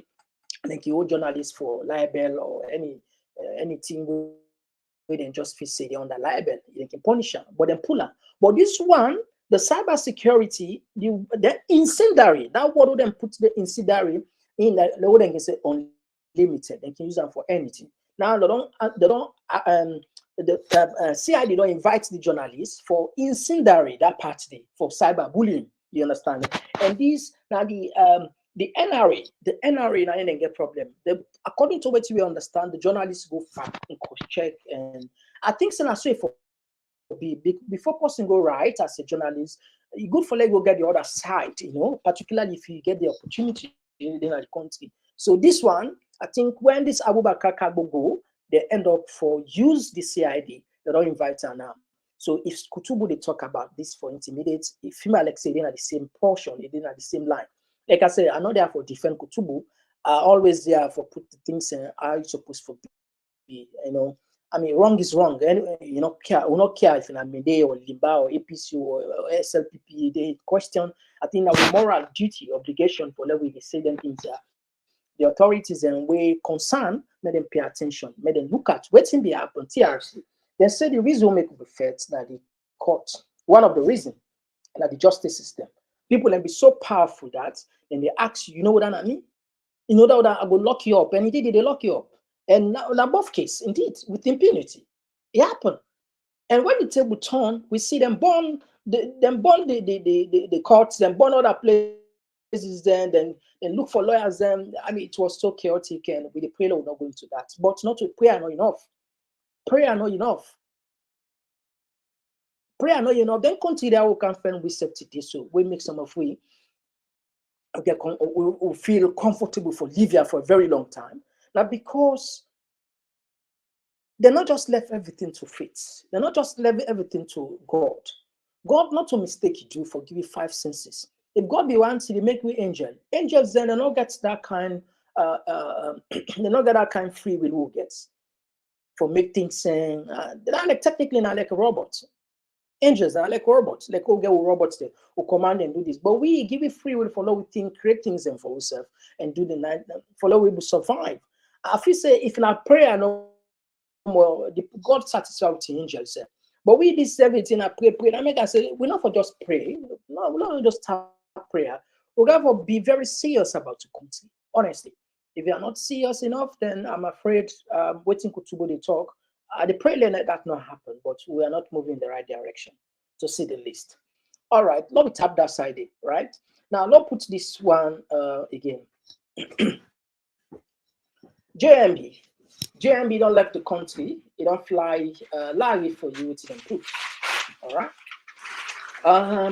like you journalists for libel or anything where they just feel say they're under libel, they can punish them, but then pull them. But this one, the cyber security, the incendiary, that word would then put the incendiary in the word can say unlimited. They can use them for anything. Now the CID don't invite the journalists for incendiary that part for cyber bullying. You understand? And these now the NRA now didn't get problem. According to what we understand, the journalists go fact and cross check, and I think so for before person go right as a journalist, it's good for let go get the other side, you know, particularly if you get the opportunity in the country. So this one, I think when this Abu Bakar Kagbo go, they end up for use the CID. They don't invite her now. So if Kutubu they talk about this for intermediate, if female like say they're at the same portion, they're at the same line. Like I said, I'm not there for defend Kutubu. I'm always there for put the things in how it's supposed to be. You know, I mean, wrong is wrong. Anyway, you know, we not care if I'm Mede or Limba or APC or SLPP. They question. I think our moral duty, obligation for level we say them things are. The authorities and way concern, made them pay attention, made them look at what's in the happen. TRC. They say the reason we make the fact that the court, one of the reasons that the justice system, people can be so powerful that when they ask you, you know what I mean? You know that I will lock you up, and indeed they lock you up. And now both case, indeed, with impunity. It happened. And when the table turn, we see them burn the courts, then burn other places, then look for lawyers. Then I mean, it was so chaotic, and with the prayer, we're not going to that. But not to prayer, not enough. Prayer, not enough. Prayer, not enough. Then consider we can find we safety. So we make some of we feel comfortable for live here for a very long time. Now, because they're not just left everything to faith. They're not just left everything to God. God not to mistake you for giving 5 senses. If God be one, He make we angel. Angels then they not get that kind. They not get that kind free will who gets for make things saying. They're like technically not like a robot. Angels are like robots, like get robots there who command and do this. But we give it free will follow we think, create things and for ourselves and do the night follow we will survive. I feel say if not prayer no more, God satisfied with the angels. But we this everything I pray. I make I say we're not for just pray. No, we're not just have prayer. We're going to be very serious about the country. Honestly, if you are not serious enough, then I'm afraid waiting Kutubu they talk. The prayer let that not happen, but we are not moving in the right direction, to see the list. All right, let me tap that side, right? Now, let's put this one again. JMB. JMB don't left the country. He don't fly Larry for you to improve. All right.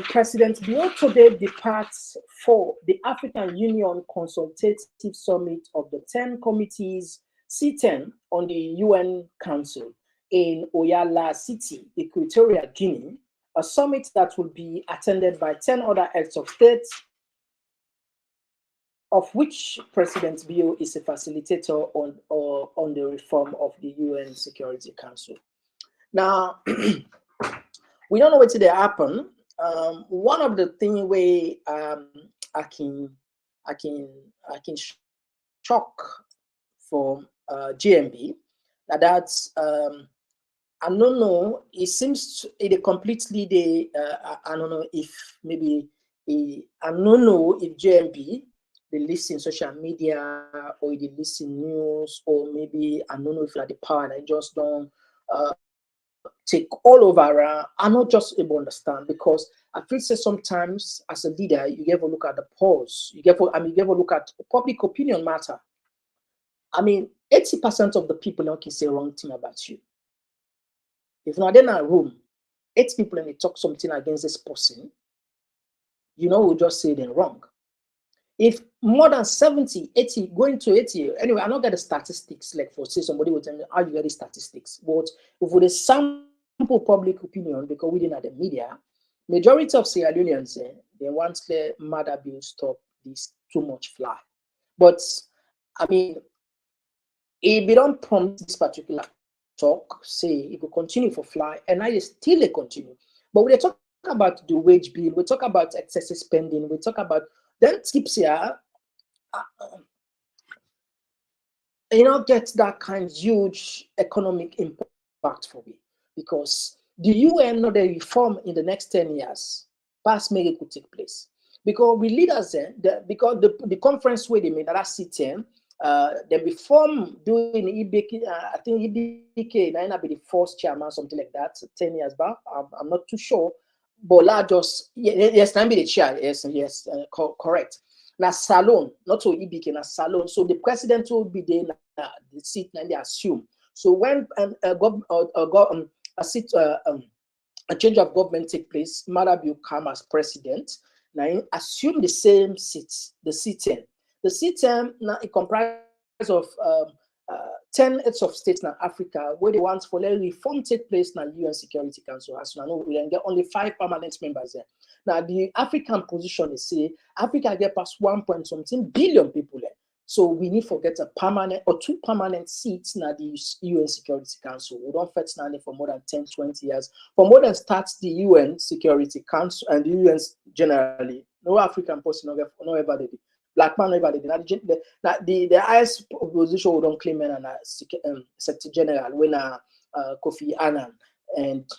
President Biyo today departs for the African Union Consultative Summit of the 10 committees C10 on the UN Council in Oyala City, Equatorial Guinea, a summit that will be attended by 10 other heads of state, of which President Biyo is a facilitator on the reform of the UN Security Council. Now, we don't know what today happen. One of the things where I can shock for GMB that's I don't know. It seems it completely I don't know if maybe I don't know if GMB they listen social media or they listen news or maybe I don't know if like the power and I just don't take all over. I'm not just able to understand because I feel say sometimes as a leader you get to look at the polls. You get to look at public opinion matter. I mean, 80% of the people now can say wrong thing about you. If not in a room, 8 people and they talk something against this person, you know, we'll just say they're wrong. If more than 70, 80, going to 80, anyway, I don't get the statistics, like for say somebody will tell me how you get the statistics, but if we sample public opinion, because we didn't have the media, majority of Sierra Leoneans, they want the mother bill stop this too much fly. But I mean, if we don't promise this particular talk, say it will continue for fly, and I still continue. But we talk about the wage bill, we talk about excessive spending, we talk about then tips here, you know, get that kind of huge economic impact for me because the UN not the reform in the next 10 years, past maybe could take place because we leaders because the conference where they made that C10. They reform doing EBK, I think EBK might be the first chairman, something like that, 10 years back. I'm not too sure. But just, yes, I be the chair, yes, correct. Now, Salon, not so EBK, now Salon. So the president will be there, the seat, and they assume. So when a change of government take place, Marabi will come as president. Now, assume the same seats, the C10. The C10 now it comprises of 10 heads of states in Africa, where they want for the reform take place in the UN Security Council. As you know, we can get only 5 permanent members there. Now, the African position is say Africa get past 1.something billion people there. So we need to get a permanent or 2 permanent seats in the UN Security Council. We don't fit standing for more than 10, 20 years. For more than starts the UN Security Council and the UN generally, no African person, no everybody. Black man, everybody. The highest position we don't claim and Secretary General when Kofi Annan and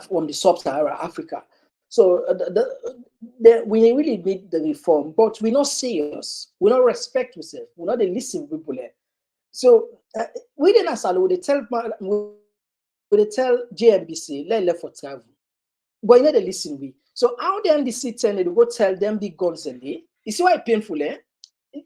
from the sub-Saharan Africa. So we really need the reform, but we're not serious. We don't respect ourselves. We not listen to people. So we didn't asalo. They tell JMBC let for travel, but you know they listen we. So how then the C10 they go tell them big guns and they. You see why it's painful, eh?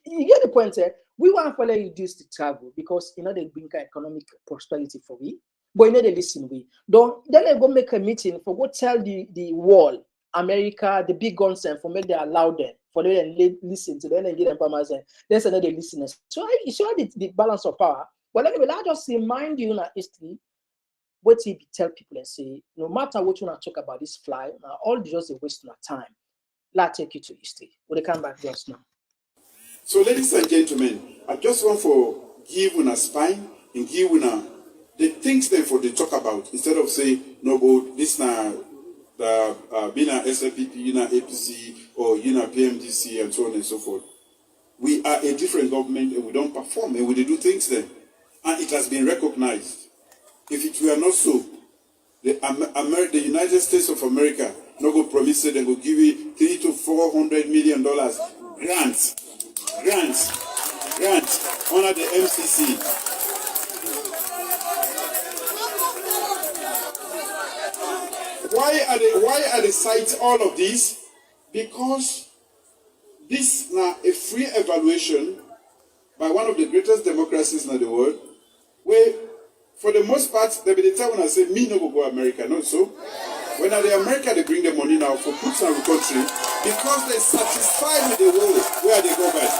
You get the point, eh? We want to reduce the travel because you know they bring economic prosperity for we. But you know they listen we. Don't then they go make a meeting for go tell the world, America, the big guns and for make they allow them for them and listen to them and get them farmers and then say they listen. So you see the balance of power. But anyway, I just remind you in history, what if you tell people and say, no matter what you want to talk about this fly, all just a waste of time. Let's take you to history. We'll come back just now. So, ladies and gentlemen, I just want for give una spine and give una the things then for the talk about instead of say no, but this na the being a SLPP, you know APC or you know PMDC and so on and so forth. We are a different government and we don't perform and we do things then, and it has been recognized. If it were not so, the United States of America no go promise they will give you $300 to $400 million grants under the MCC. Why are they citing all of this? Because this now a free evaluation by one of the greatest democracies in the world, where for the most part they be the time when I say me no go America, not so. When are the America they bring the money now for put some country because they're satisfied with the world where they go back.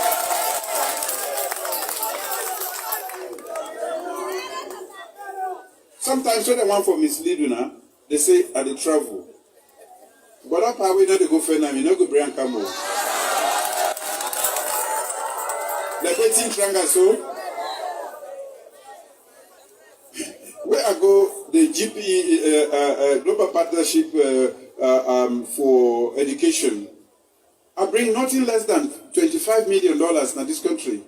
Sometimes when they want for mislead you now, they say at the travel. But that part we not go for now, we not go bring camel. Like waiting tranga so. Where I go, the GP Global Partnership for Education, I bring nothing less than $25 million now this country.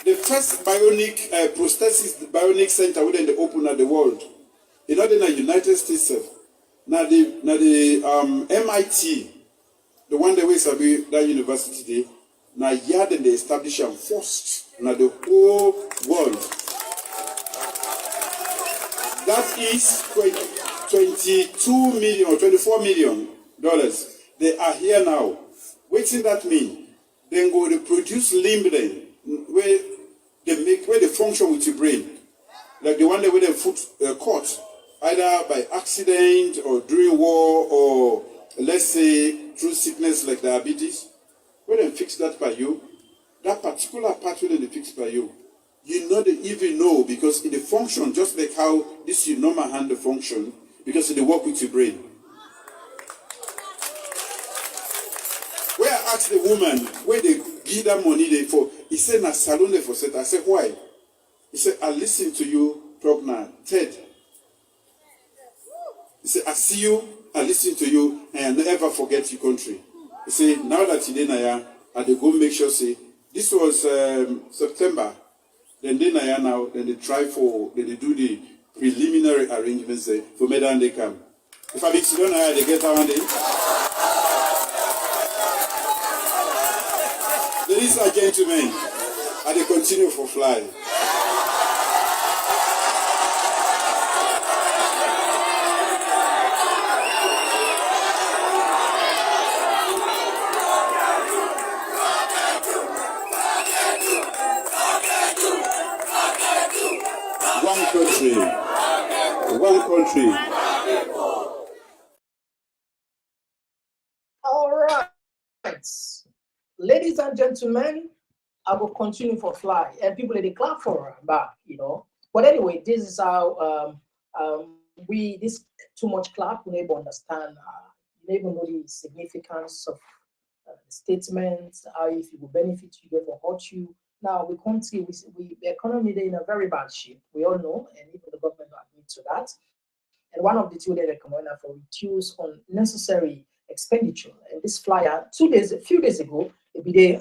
The first bionic prosthesis bionic center within the open at the world, in the United States. Now the MIT, the one that we be that university today, now yard and they establish them first. Now the whole world. That is $22 million or $24 million. They are here now. What does that mean? Then go to produce limb then, where they function with your brain. Like the one that where they foot caught, either by accident or during war or let's say through sickness like diabetes. When they fix that by you, that particular part where they fix by you, you know they even know because it function just like how this your normal hand function because they work with your brain. Where I asked the woman where they give that money they for, he said na salon they for set. I said why? He said I listen to you talk now, Ted. He said I see you, I listen to you, and I never forget your country. He said now that you're there, I go make sure say. This was September. Then they now, then they they do the preliminary arrangements there for Medan they come. If I mix it on, they get around it. Ladies and gentlemen, and they continue for fly. One country. All right. Ladies and gentlemen, I will continue for fly. And people they clap for her back, you know. But anyway, this is how this too much clap, we never understand, you never know the significance of the statements, how if it will benefit you, it will hurt you. Now, we country, the economy is in a very bad shape. We all know, and even the government will admit to that. And one of the two they recommend for reduce unnecessary expenditure. And this flyer, a few days ago, it be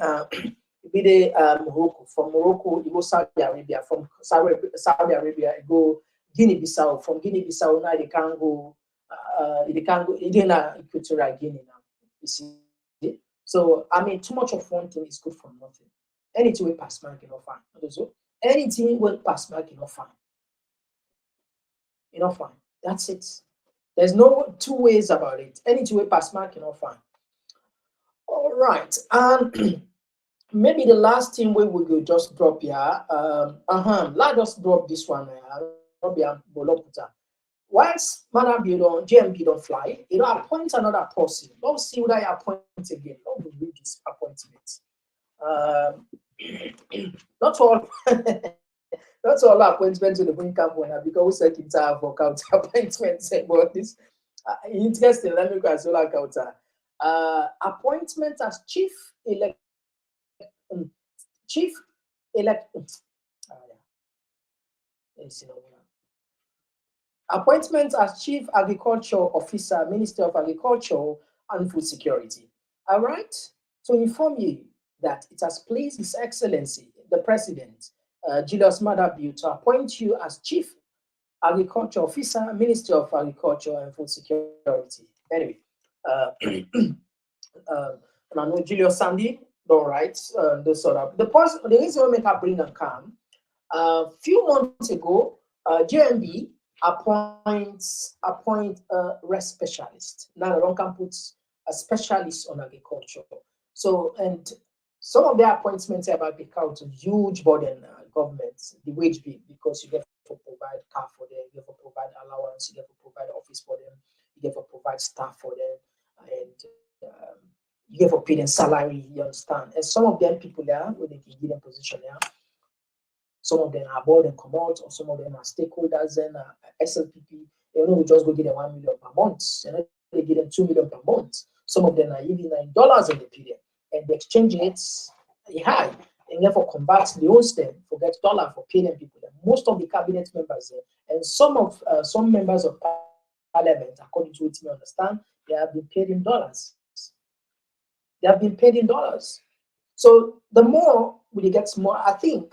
Morocco. From Morocco, it go Saudi Arabia. From Saudi Arabia, it go Guinea-Bissau. From Guinea-Bissau, now they can go. Equatorial Guinea now. You see. So I mean, too much of one thing is good for nothing. Anything we pass mark enough fine. So anything we pass mark enough fine. Enough fine. That's it. There's no two ways about it. Anything we pass mark enough fine. All right. Maybe the last thing we will just drop here. Let us drop this one. Once GMP don't fly, you know, appoint another person. Don't see what I appoint again. Don't read this appointment. Not all That's all appointments to the Queen Camp one because we said have for counter appointments about this. Interesting, let me go as well counter. Appointment as chief elect appointment as Chief Agriculture Officer, Minister of Agriculture and Food Security. All right, to inform you that it has pleased His Excellency, the President, Julius Maada Bio, to appoint you as Chief Agriculture Officer, Minister of Agriculture and Food Security. Anyway, and I know Julius Sandy, don't write this sort of. The reason why I make her bring and come, a few months ago, JMB appoint a rest specialist. Now one can put a specialist on agriculture. So, and some of the appointments have become a huge burden government, the wage bill, because you get to provide car for them, you get to provide allowance, you get to provide office for them, you get to provide staff for them, and you get to pay them salary, you understand? And some of them people there, where they can give them position there, some of them are board and come out, or some of them are stakeholders and SLPP. You know, we just go get them $1 million per month, and they give them $2 million per month. Some of them are even in dollars in the period, and the exchange rates are high, and therefore convert the own them, forget dollar for paying people. And most of the cabinet members and some members of parliament, according to what we understand, they have been paid in dollars. They have been paid in dollars. So the more we get more, I think.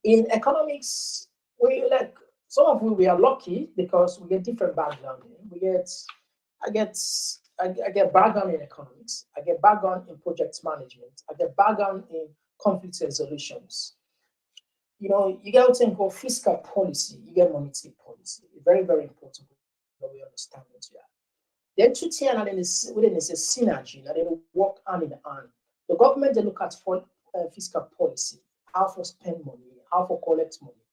In economics, we like some of we are lucky because we get different background. I get background in economics. I get background in project management. I get background in conflict resolutions. You know, you get to think of fiscal policy. You get monetary policy. Very, very important that we understand it. Yeah. Then two tier and then is within is a synergy. And they work hand in hand. The government they look at fiscal policy. How to spend money, how to collect money.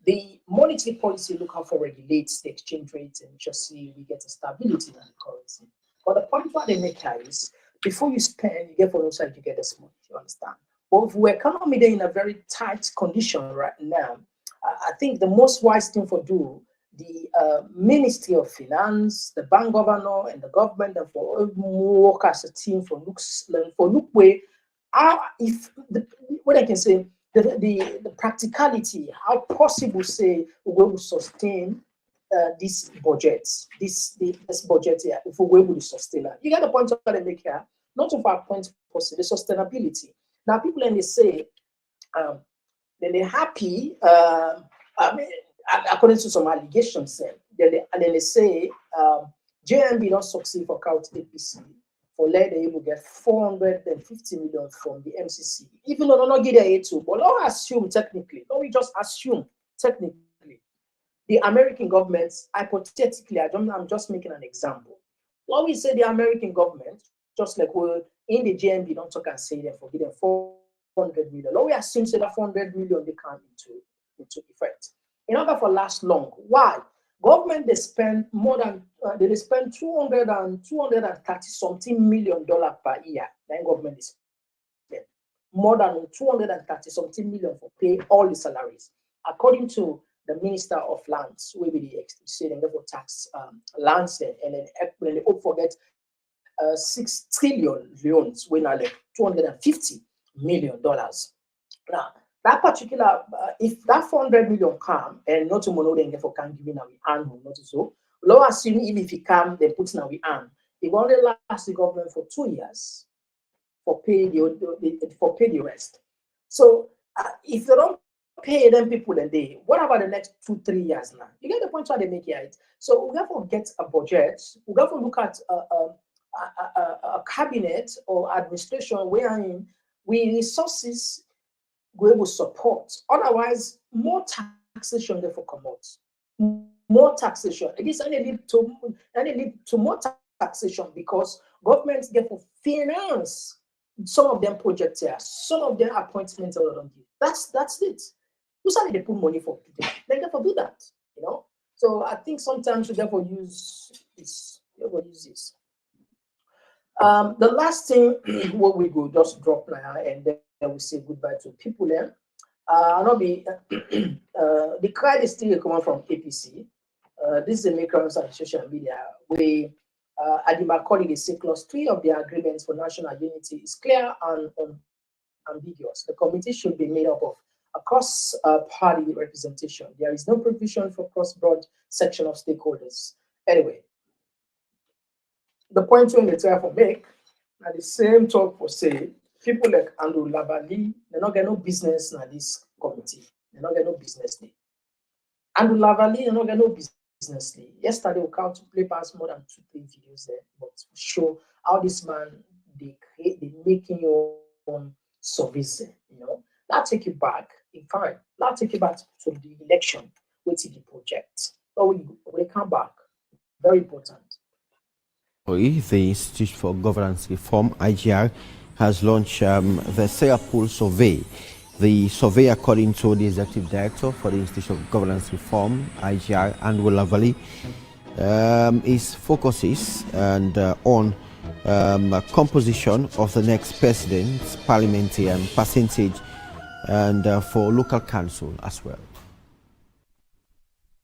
The monetary policy look how to regulate the exchange rates and just see we get a stability in the currency. But the point where they make here is before you spend, you get for no side, you get this money. You understand? But if we're economy in a very tight condition right now, I think the most wise thing for do the Ministry of Finance, the bank governor, and the government, and for work as a team for look way. What I can say, the practicality, how possible say we will sustain this budget, this budget here, if we're able to sustain it. You get the point that I make here, not of our point for the sustainability. Now people then they say they're happy, I mean, according to some allegations, and then they say JMB don't succeed for count APC. For let they able get 450 million from the MCC, even though not get a two. But let's assume technically, we just assume technically, the American government, hypothetically, I'm just making an example. Let we say the American government, just like we're in the JMB, don't talk and say them for getting 400 million. Let we assume say that 400 million they come into effect. In order for last long, why? Government they spend more than they spend 230 something million dollars per year. Then government is spend more than 230 something million for pay all the salaries, according to the Minister of Lands. We will say they for tax lands and then they hope forget 6 trillion loans when I like $250 million. Now. That particular, if that 400 million come and not to mono then for can give in our hand, not so. Low assuming if it come, they put in our hand. It only lasts the government for 2 years for pay the rest. So if they don't pay them people a day, what about the next 2-3 years now? You get the point where they make it. So we have to get a budget. We have to look at a cabinet or administration wherein we resources we able support. Otherwise, more taxation therefore come out. More taxation. It is only lead to more taxation because governments therefore finance some of them projects here, some of them appointments are on you. That's it. Who's they put money for people? They therefore do that, you know. So I think sometimes we therefore use this. The last thing what we go just drop now and then we say goodbye to people there. Not be the credit is still coming from APC. This is a maker on social media. We Adima call it the say clause 3 of the agreements for national unity is clear and ambiguous. The committee should be made up of across party representation. There is no provision for cross-broad section of stakeholders. Anyway, the point when they try to make, at the same talk for say, people like Andrew Lavali, they not get no business in this committee. They not get no business there. Andrew Lavali, they not get no business there. Yesterday, we count to play past more than 2-3 videos there, but to show how this man they making your own service, you know. That take you back, in fine. That take you back to the election, which is the project. So we come back. Very important. The Institute for Governance Reform, IGR, has launched the Sarah Pool survey. The survey, according to the Executive Director for the Institute of Governance Reform, IGR, Andrew Lavali, focuses on composition of the next president's parliamentary and percentage, and for local council as well.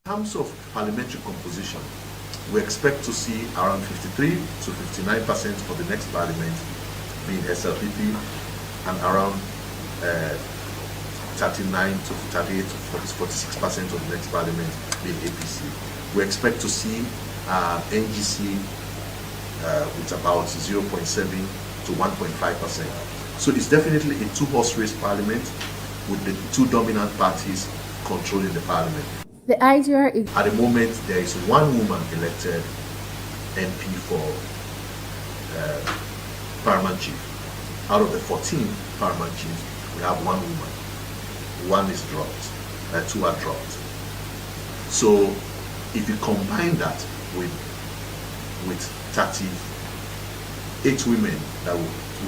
In terms of parliamentary composition, we expect to see around 53 to 59% for the next parliament being SLPP, and around 39 to 38 to 46% of the next parliament being APC. We expect to see NGC with about 0.7 to 1.5%. So it's definitely a two-horse race parliament with the two dominant parties controlling the parliament. The IGR is... At the moment, there is one woman elected MP for Paramount Chief. Out of the 14 Paramount Chiefs, we have one woman. One is dropped, two are dropped. So if you combine that with 38 women, that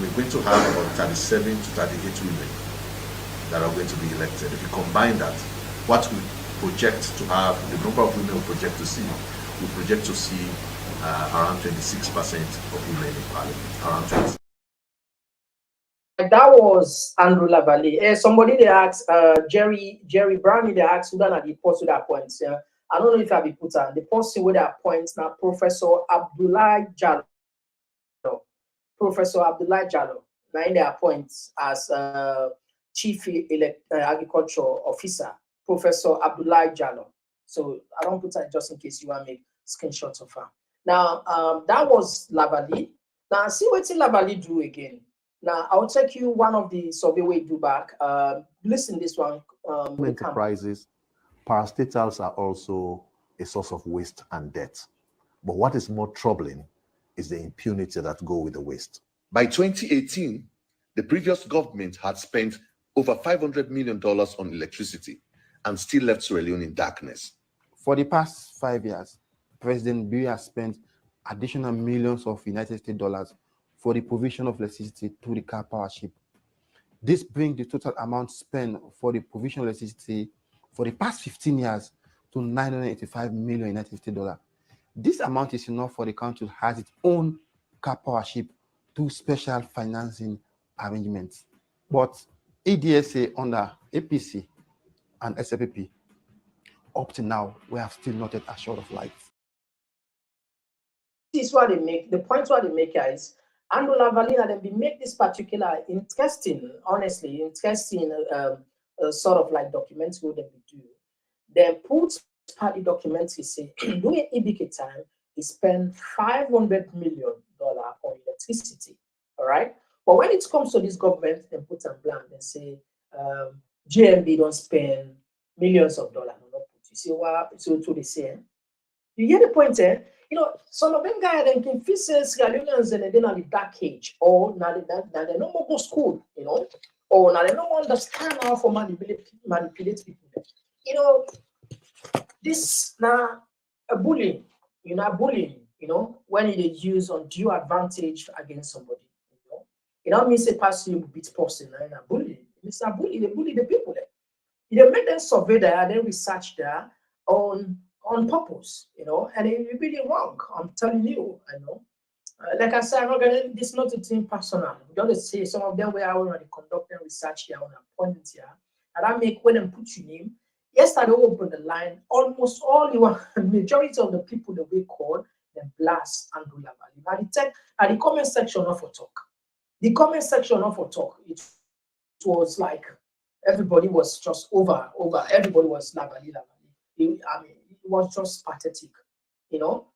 we're going to have about 37 to 38 women that are going to be elected. If you combine that, what we project to have, the number of women we project to see around 26% of women in parliament, around 20. That was Andrew Lavali. Somebody they asked, Jerry Brown, they asked, who done at the post with that point? Yeah? I don't know if I'll be put on the posting with that point now. Professor Abdullah Jallo. Professor Abdullah Jallo. Now in their points as Chief Agriculture Officer. Professor Abdullah Jallo. So I don't put that just in case you want to make screenshots of her. Now that was Lavali. Now see what Lavali do again. Now I'll take you one of the survey we do back. Listen this one. Enterprises, parastatals are also a source of waste and debt. But what is more troubling is the impunity that go with the waste. By 2018, the previous government had spent over $500 million on electricity and still left Sierra Leone in darkness. For the past 5 years, President Biya has spent additional millions of United States dollars for the provision of electricity to the car powership. This brings the total amount spent for the provision of electricity for the past 15 years to $985 million United States dollars. This amount is enough for the country to have its own car powership through special financing arrangements. But EDSA under APC and SLPP, up to now, we have still not yet assured of life. This is what they make. The point what they make is, Andrew Lavali and they make this particular interesting, honestly, interesting sort of like documents what they do. Then put party documents, he say, during EBK time, he spent $500 million on electricity. All right. But when it comes to this government, they put some blank and say, GMB don't spend millions of dollars. You see what so they say? You get the point, eh? You know, some of them guys they can feel Sierra Leoneans and they're in the dark age, or now they no more go school, you know, or now they don't understand how to manipulate people. You know, this now a bullying, you know, when it is used on due advantage against somebody, you know. It don't mean say pass you beat person and a bully. It's a bully, they bully the people there. You make them survey there and then research there on purpose, you know, and it's really wrong. I'm telling you, I know. Like I said, I'm not gonna. This is not a thing personal. We don't say some of them were already conducting research here on appointments here. And I make when them put your name. Yesterday open the line, almost all your majority of the people that we call them blast and do Lavali. At the comment section of a talk. The comment section of a talk, it was like everybody was just over. Everybody was Lavali. I mean, it was just pathetic,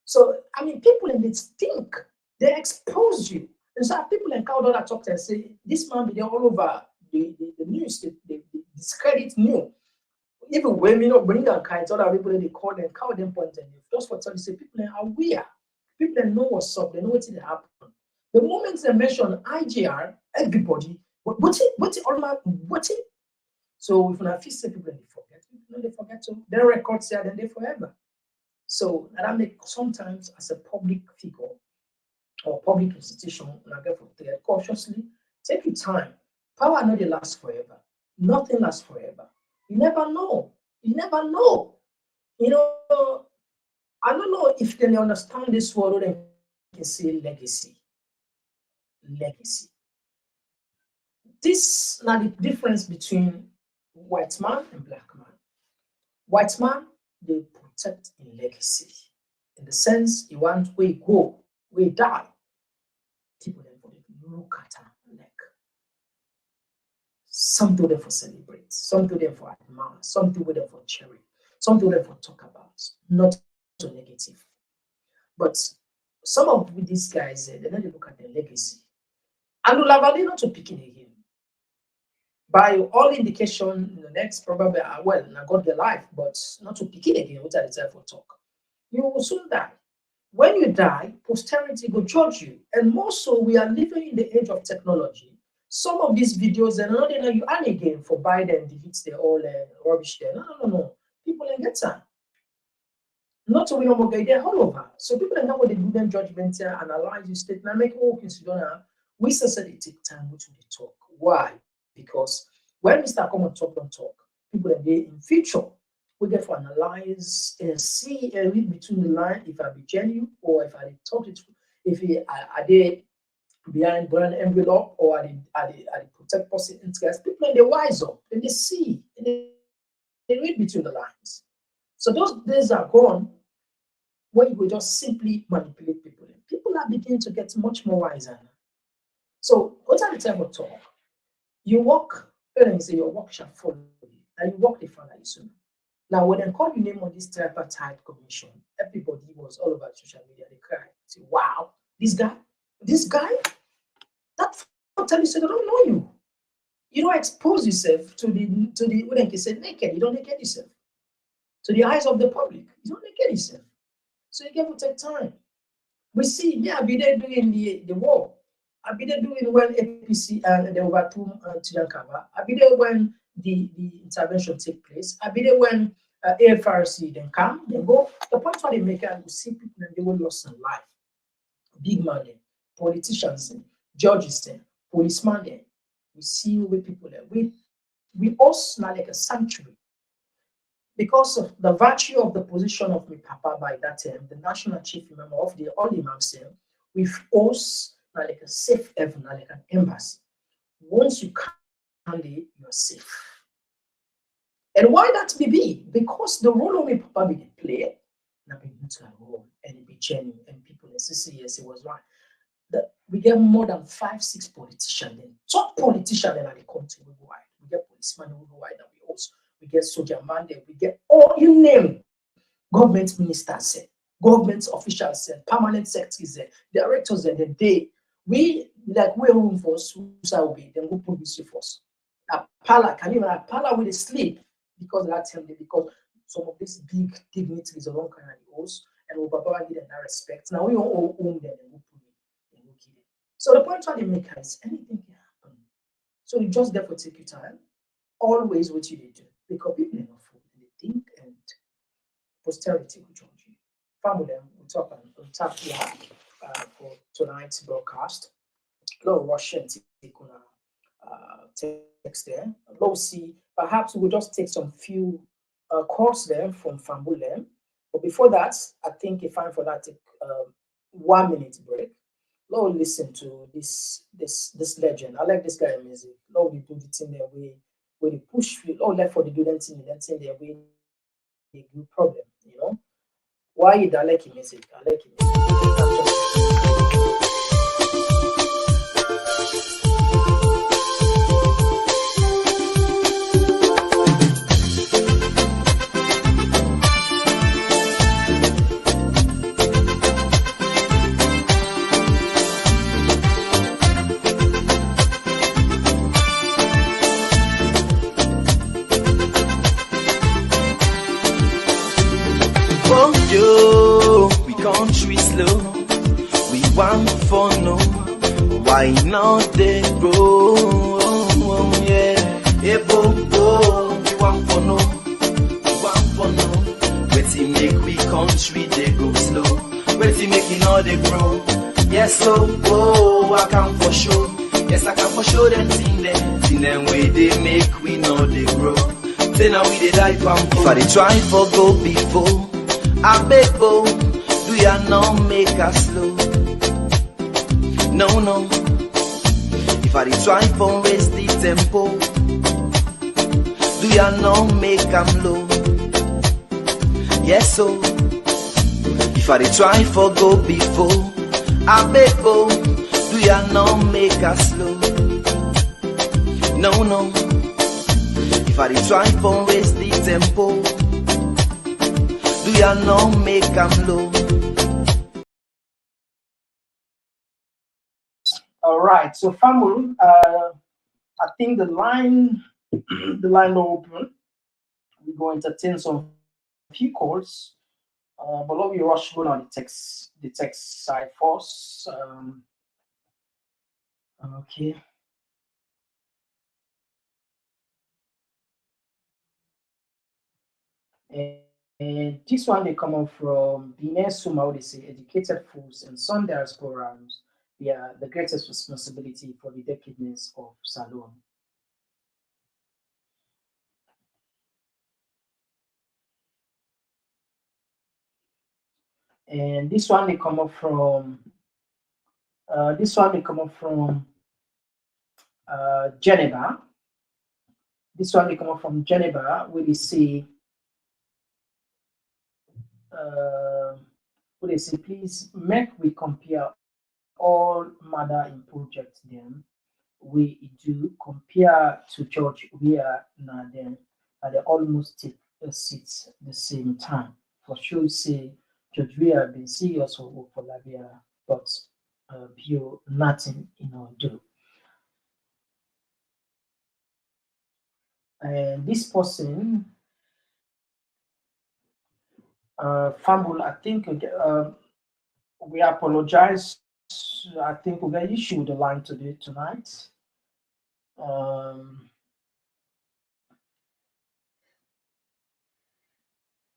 So I mean, people in it think they expose you, and so people encounter that talk and say this man be there all over the news. They discredit new. Even when bring down kinds, other people they call them, call them point and just for telling say people are aware, people know what's up, they know what's happen. The moment they mention IGR, everybody, what's it? So if I feel say people they forget to their records here, then they forever. So that make sometimes as a public figure or public institution, and I get for there cautiously, take your time. Power not they last forever. Nothing lasts forever. You never know. You never know. I don't know if they understand this word or they can say legacy. Legacy. This now the difference between white man and black man. White man, they protect in legacy. In the sense you want where you go, where you die. People then look at her like some do them for celebrate, some do them for admire, some do them for cherry, some do them for talk about, not so negative. But some of these guys, they don't look at their legacy. And Ulavali not to picking again. By all indication, the next probably well, I got the life, but not to pick it again, what are the time for talk. You will soon die. When you die, posterity will judge you. And more so, we are living in the age of technology. Some of these videos, they're not you and again for Biden deletes the all rubbish there. No. People ain't get time. Not to win over they're all over. So people ain't know what they do them judgment here, analyze your statement, make all consider. We said it take time which we talk. Why? Because when Mr. Komon-Tok don't talk, people that they in future we get to analyze and see and read between the line if I be genuine or if I talk it, if are they behind brand envelope or are they protect person interest. People and they wise up and they see and they read between the lines. So those days are gone when you will just simply manipulate people. People are beginning to get much more wiser now. So what are the type of talk? You walk, and say your work shall follow you, and you walk the Father soon. Now, when they call your name on this tripartite commission, everybody was all over social media. They cried, say, "Wow, this guy, that tell you, say they don't know you. You don't expose yourself to the when they say naked, you don't naked yourself. To the eyes of the public, you don't naked yourself. So you get to take time. We see, yeah, I've been there doing the war. I've been there doing when APC and the overthrew Tidankaba. I've been there when the intervention take place. I've been there when AFRC then come, then go. The point where they make it, we see people and they will lost in life. Big man there, politicians there, judges there, policemen there. We see with people there. We also now like a sanctuary. Because of the virtue of the position of my papa by that time, the national chief member of the all imams there, we've also like a safe haven, like an embassy. Once you come there, you're safe. And why that be? Because the role of my papa be play, now be neutral role, and it be genuine, and people say yes, it was right. We get more than 5-6 politicians, then top politicians in the country worldwide. We get policemen worldwide, and we get soldier man there, we get all you name government ministers, government officials, permanent secretaries, directors, and we room for suicide be then go put this force. Pala can even Pala with sleep because that time because some of these big dignitaries along kind of the host and we Baba give them that respect. Now we all own them and we put it and we kill it. So the point where they make is anything can happen. So you just therefore take your time. Always what you do because people are not fool and they think and posterity will judge you. Family, we'll talk on tap here for tonight's broadcast. Low Russian take on text there. Low see, perhaps we'll just take some few calls there from Fambulem. But before that, I think it's fine for that take 1 minute break. Low listen to this legend. I like this guy music. Low we do the thing there way when you push field, oh, left for the do that thing, they are going a good problem, you know. Why you don't like music? I like music. We country slow, we want for no. Why not they grow? Yeah, we want for no, Wait make we country they go slow. Wait make it all they grow. Yes, I can for sure. Yes, I can for sure them thing them way they make we know they grow. Then now we they die from. If I they try for go before. I beg, do ya not make us slow? No. If I try for raise the tempo, do ya not make them low? Yes, so. If I try for go before, I beg, do ya not make us slow? No. If I try for raise the tempo, do ya not make them low? All right, so family, I think the line open. We're going to entertain some few calls, but let me rush go on the text side first. Okay. And this one they come up from Bine Suma, they say educated fools and some diasporans, they are the greatest responsibility for the decadence of Salon. And this one they come up from Geneva. This one they come up from Geneva, where they say please make we compare all matter in project them we do compare to church where now then they almost take a seat the same time. For sure say church we have been serious for Labia, but pure nothing do. And this person fumble, I think we apologize. I think we're going to issue the line today tonight. All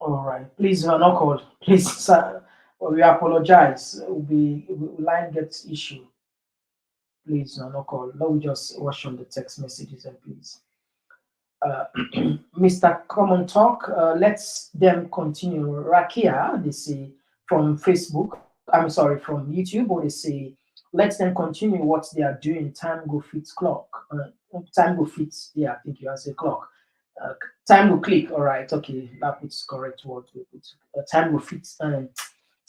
right, please no call. Please, sir, we apologize. We line gets issue. Please no call. No, we just watch on the text messages and please. Mr. Komon-Tok, let's them continue. Rakia, they say from Facebook. I'm sorry, from YouTube, or they say let them continue what they are doing. Time go fit clock. Time go fit. Yeah, I think you answer clock. Time will click. All right, okay, that is correct word. Time will fit.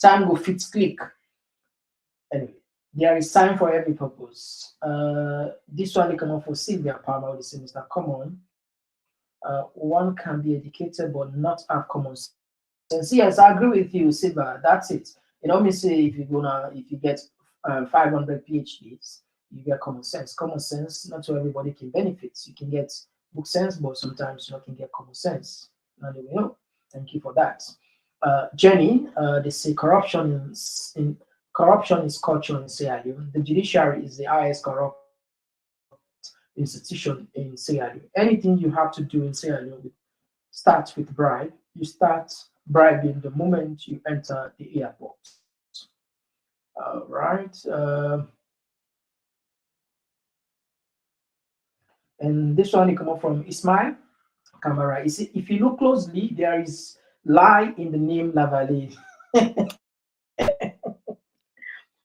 Time will fit click. Anyway, there is time for every purpose. This one they come up for Sylvia Palmer. They say, Mr. Common, one can be educated but not have common sense. Yes, I agree with you, Sylvia. That's it. You know, me say if you get 500 PhDs, you get common sense. Common sense, not so everybody can benefit. You can get book sense, but sometimes you can get common sense. Now we know. Thank you for that. Jenny, they say corruption is culture in Sierra Leone. The judiciary is the highest corrupt institution in Sierra Leone. Anything you have to do in Sierra Leone starts with bribe. You start bribing the moment you enter the airport. Right. And this one come up from Ismail Camara. If you look closely, there is lie in the name Lavalley.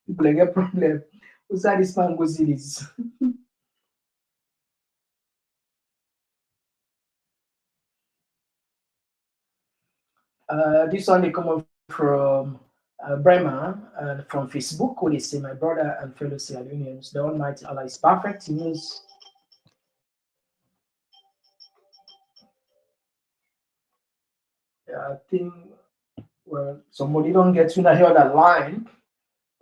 People get problem. Who's that this man goes in is? This one they come up from Bremer from Facebook, who they say, my brother and fellow Sierra Leoneans, the Almighty Allah is perfect. He knows. Yeah, I think, well, somebody don't get to hear that line.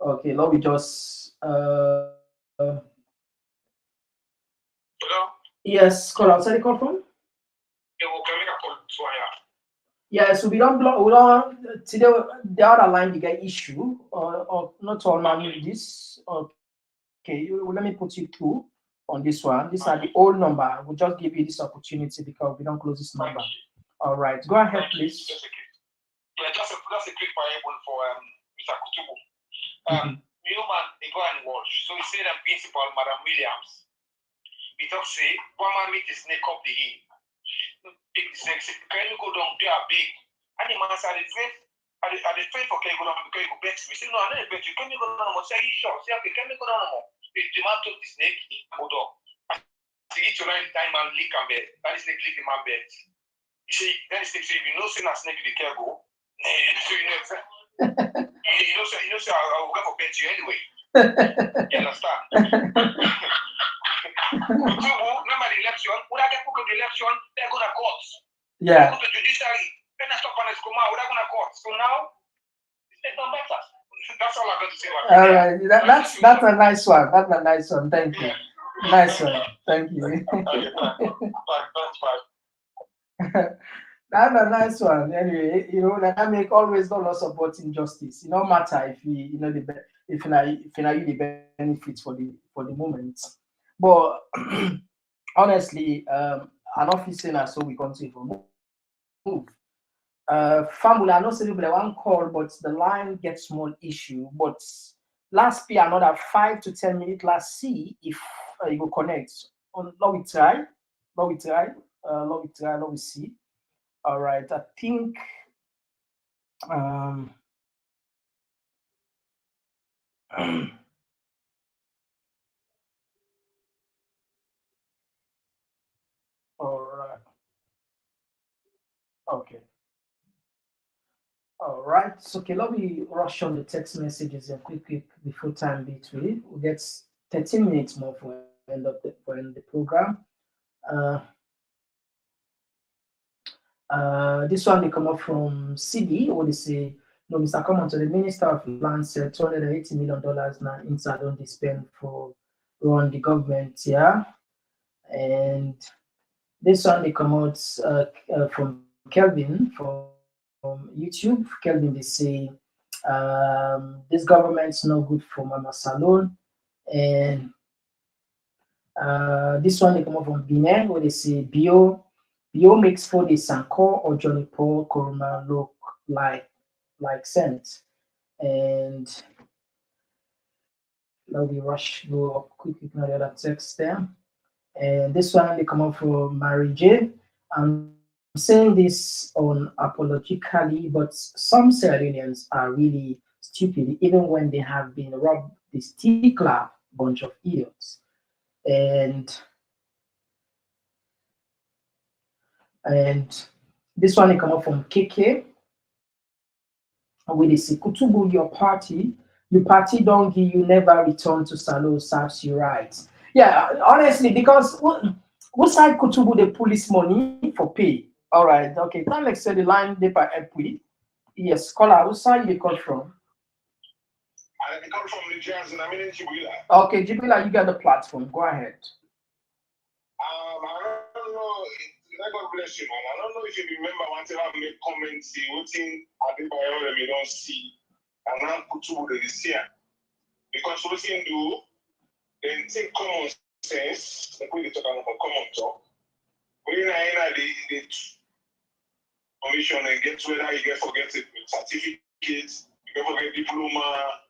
Okay, let me just. Yes, call outside the call from. Yeah, so we don't block. We don't today. The other line you get issue or not all man with this. Okay, let me put you through on this one. These are the old number. We'll just give you this opportunity because we don't close this number. All right, go ahead, please. Yeah, just a quick variable for Mr. Kutubu. You man, they go and watch. So he said that principal, Madam Williams, we talk say, one man meet the snake up the hill. Big the snake, say, can you go down? They are big. And the man said, are they afraid for can you go down because you go vex me? Say, no, I don't bet you. Can you go down? Say, you sure? Say, okay, can you go down? The man took the snake, he go down. So he to run time and lick and bed. That snake lick the man bed. You see, then the snake say, if you know, say that snake, the care go. So you know, I will go for bet you anyway. You understand? Remember the election? Would I get put to the election? They're going to court. Yeah. Go to judiciary. Then I stop and it's come out. Would I going to court? So now, it's not better. That's all I'm going to say. All right. That's a nice one. That's a nice one. Thank you. Nice one. Thank you. That's a nice one. Anyway, you know that I make always not support injustice. It don't matter if you know the if you the benefits for the moment. But honestly, an officer so we continue to move. Family, I know some people one call, but the line gets small issue. But last year another 5 to 10 minutes. Let's see if you go connect. Let we try. Let we see. All right, I think all right. Okay. All right. So okay, let me rush on the text messages and quick before time between. We get 13 minutes more for end of the program. This one they come up from CD, or they say, no, Mr. Komon-Tok, the Minister of Land said $280 million now inside on the spend for run the government, yeah. And this one they come out from Kelvin from YouTube. Kelvin, they say this government's no good for Mama Salon. And this one they come up from Benin, where they say Bio makes for the Sanko or Johnny Paul Koroma look like scent. And now we rush go up quickly to the other text there. And this one they come up from Mary J. I'm saying this unapologetically, but some Sierra Leoneans are really stupid, even when they have been robbed this tickler bunch of idiots. And this one they come up from KK. Where they say, Kutubu, your party don't give you never return to Salo serves you right. Yeah, honestly, because what side Kutubu they police money for pay? All right, okay. Time like say the line they by Epwi. Yes, caller, what side you call from? I come from the Jazz and I'm in Jibila. Okay, Jibila, you got the platform. Go ahead. I don't know. God bless you, man. I don't know if you remember one time I made comments, waiting at the bio we don't see, and now Kutubu the year. Because what you do, then take common sense, like we talk about Komon-Tok. When you are the commission and get whether you get forget it with certificates, you get forget diploma,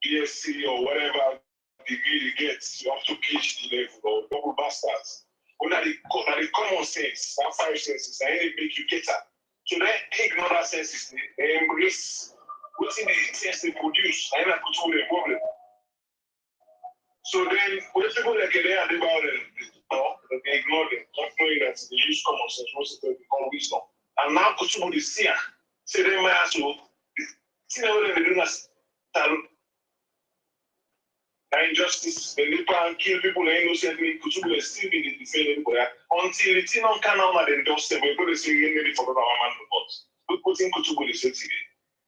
BSc or whatever degree you get, you have to PhD level or double masters. That the common sense, that 5 senses, and they make you get up. So then ignore that senses, they embrace what's in the sense they produce, and I put all the problem. So then when people like they are about it, they ignore them, not knowing that they use common sense, most of them become wisdom. And now Kutubu is here. say they might so see now they do not injustice, the people and kill people innocently, Kutubu is still being defended until it's not can out and just say we're going to say maybe for our man reports. We put in Kutubu the city.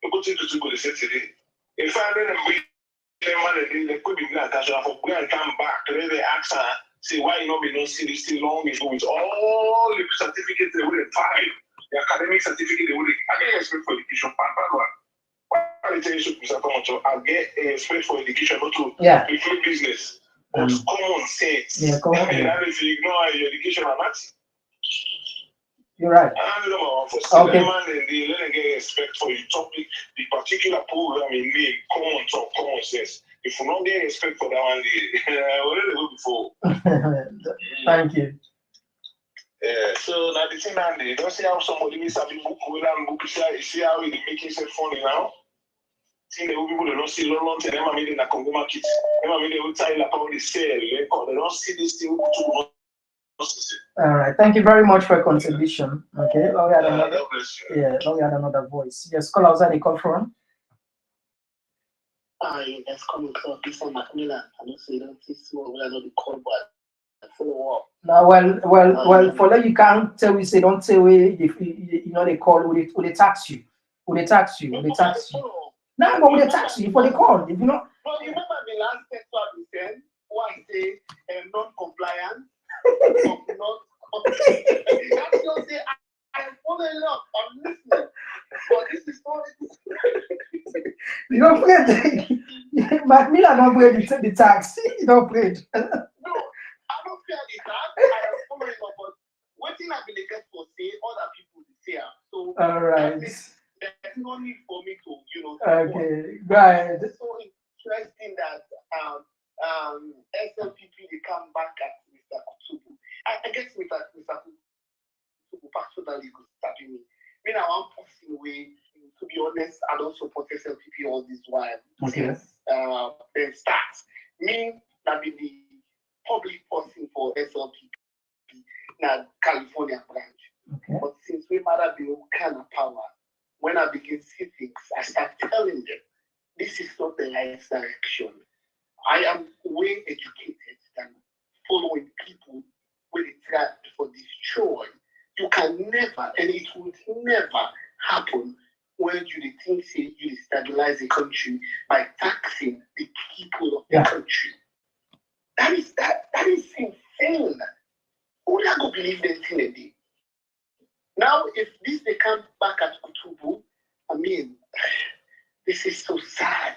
We put in Kutubu the city. If I then they could be black as well for and come back, they ask her, say why you not be no see this still long ago with all the certificates they would have filed, the academic certificate they would have I expect for education I get respect for education, not to include business. But common sense. Yeah, common sense. That if you ignore your education and that's you're right. Okay. They let get respect for the topic, the particular program in name, Komon-Tok, common sense. If you don't get respect for that one, already go before. Thank you. So now the thing that they don't see how somebody needs to be book, see how they make himself funny now. See the people they don't see long time, them made in a Congo market, them made the tile about the sale, they don't see this thing too. All right, thank you very much for your contribution. Okay, now we had another. Now we had another voice. Yes, call outside the call from. That's Komon-Tok. This one Macmillan. I don't say don't see small. We are not the call, but follow up. Now, well, for that you can't tell we say don't say we if you know they call will they tax you, will they tax you, will they tax you. No, but will they tax you for the call? If you know. Well, you remember the last text we sent? Why say non-compliant? Not. That's just say I'm following up. I'm listening. But this is not. You don't pay Macmillan don't pay the tax. You don't pay it. No, I don't pay the tax. I am following up. But waiting I been get for say other people say. So all right. There's no need for me to, okay, right. It's so interesting that SLPP they come back at Mr. Kutubu. I guess Mr. Kutubu personally was stabbing me. I mean, I want person way. To be honest, I don't support SLPP all this while. Okay. Then starts. Me, that be the public person for SLPP, now California branch. Okay. But since we matter be all kind of power. When I begin to see things, I start telling them, this is not the right direction. I am way educated than following people with a try for destroy. You can never, and it would never happen when you think say you stabilize a country by taxing the people of the country. That is insane. Who are going to believe that thing a day? Now, if this they come back at Kutubu, I mean, this is so sad.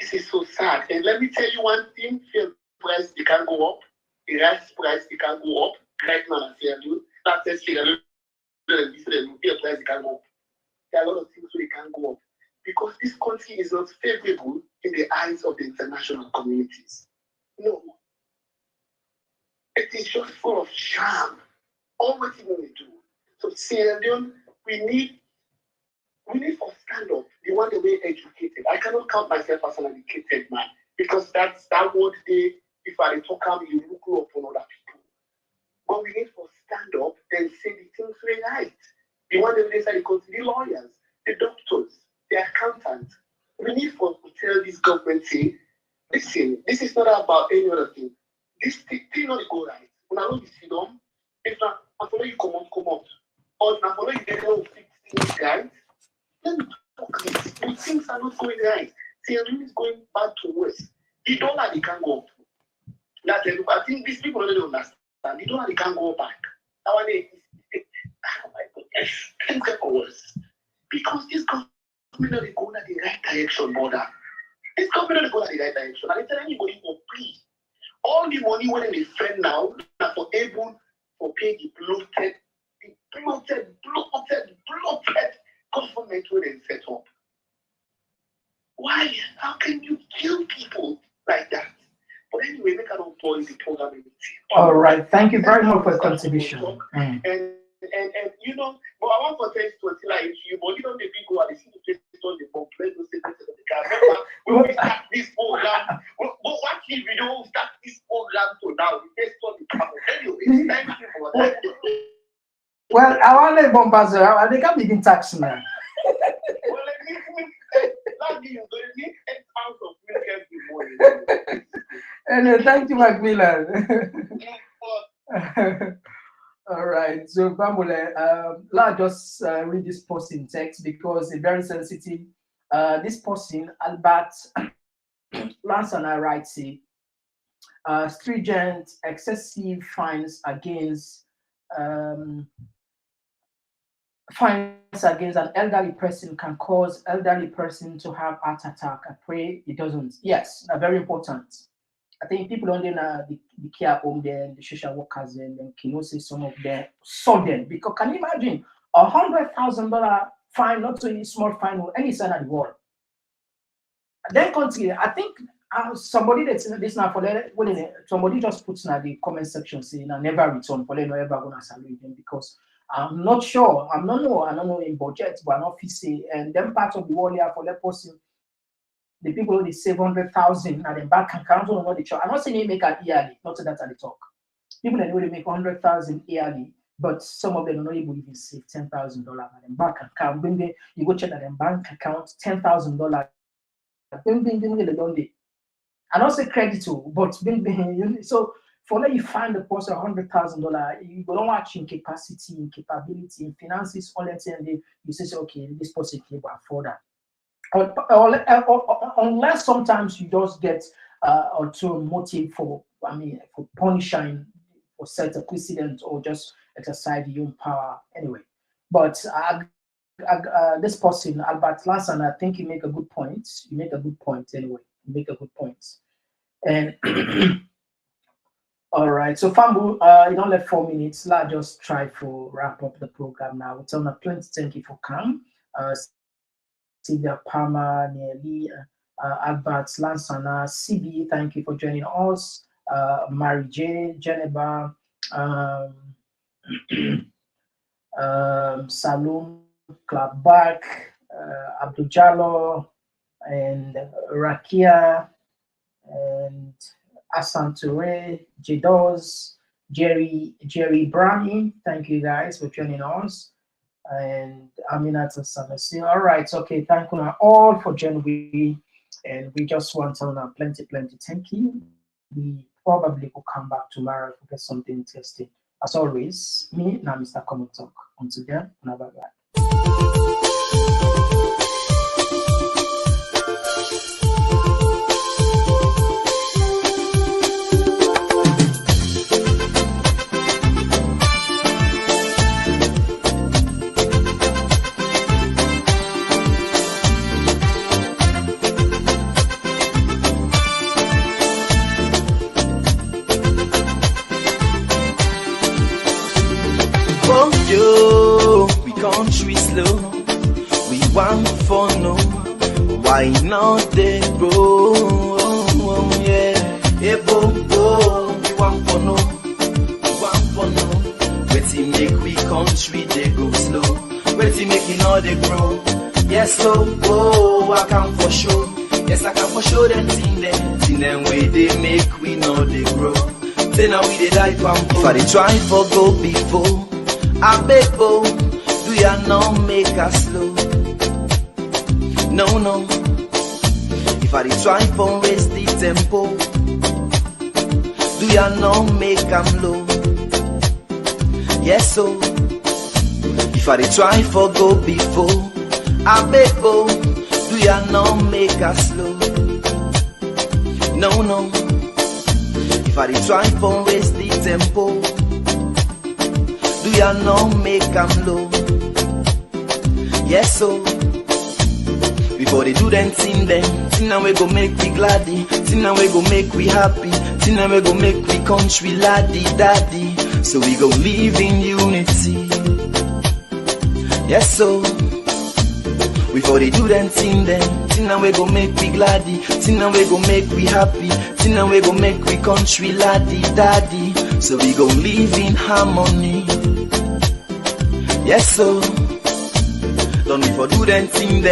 This is so sad. And let me tell you one thing: fuel price they can go up, the rice price they can go up. Right now, I tell you, that's the fuel price they can go up. There are a lot of things where they can go up because this country is not favorable in the eyes of the international communities. No, it is just full of charm. All what you want to do. So Sierra Leone, we need to stand up. The one the way educated. I cannot count myself as an educated man because that's that word they if I talk you look up on other people. But we need to stand up and say the things we right. The one that they say the lawyers, the doctors, the accountants. We need to tell this government say, listen, this is not about any other thing. This thing not go right. When I know you sit down, if not I follow you come out. Or I follow you get all 16 guys. Let me talk this. The things are not going right. Sierra Leone is going bad to worse. The dollar they can go up. That's it. I think these people don't understand. The dollar they can go back. That one is oh my goodness. Things get worse. Because this government they go in the right direction, brother. This government they go in the right direction. And I tell anybody for free. All the money when they spend now are for able for pay the bloated government when they set up. Why? How can you kill people like that? But anyway, make an point the program. All right, thank you very much for your contribution. And you know, but I want to tell you like you, but you don't the big one. See the place on the book. Let's say the car. When we start this program, what if we don't start this program to now? We based on the camera. Anyway, thank you for that. Well, I want to bombard. They can't begin tax now. Well, that means they need 8 pounds of milk every morning. And thank you, Macmillan. All right. So, Bambule, let's just read this post in text because it's very sensitive. This person, Albert Lansana, writes, stringent, excessive fines against an elderly person can cause elderly person to have heart attack. I pray it doesn't. Yes, very important. I think people on the care home there, the social workers, and can also some of them sudden because can you imagine $100,000 fine, not so small fine or any sign of the world. Then continue. I think somebody that's in this now for somebody just puts in the comment section saying I never return for them, never gonna salute them because I'm not sure. I don't know in budget, but I'm not say and then part of the world here for that person. The people who save 100,000 and then bank account on what they charge. I'm not saying they make an yearly, not that at the talk. People that know they make 100,000 yearly, but some of them are not able to even save $10,000 at the bank account. When you go check at the bank account, $10,000. They don't day. I don't say credit to, but so for let you find the person $100,000, you don't watch in capacity, in capability, in finances, all that, and then you say, okay, this person can afford that. Unless sometimes you just get to motive for punishing or set a precedent or just exercise your own power anyway. But this person, Albert Lassan, I think you make a good point. You make a good point anyway. You make a good point. And all right, so Fambu, you don't let 4 minutes. Let's just try to wrap up the program now. It's on a plenty. Thank you for coming. Sylvia Palmer, Nelly, Albert Lansana, CB, thank you for joining us. Mary J, Geneva, Salum, Klabak, Abdul Jallo, and Rakia, and Asanture, Jedos, Jerry Browning, thank you guys for joining us. And Aminata Samasi. All right, okay, thank you all for joining. And we just want to plenty thank you. We probably will come back tomorrow to get something interesting. As always, me now Mr. Komon-Tok. Once again, bye. Country slow, we want for no. Why not they grow? Yeah, hey, bo, we want for no. Waiting make we country they go slow. Waiting making all they grow. Yes, slow, I can for sure. Yes, I can for sure them thing them way they make we know they grow. Then now we they die pampo. If I they try for go before, I beg do ya not make us slow? No. If I try for raise the tempo, do ya not make them low? Yes, so if I try for go before, I beg do ya not make us slow? No. If I try for raise the tempo, do ya not make them low? Yes, so before they do them thing now we go make we gladdy, thing now we go make we happy, thing now we go make we country laddie daddy. So we go live in unity. Yes, so before they do them thing now we go make we gladdy, thing now we go make we happy, thing now we go make we country laddie daddy. So we go live in harmony. Yes, so don't we for do them thing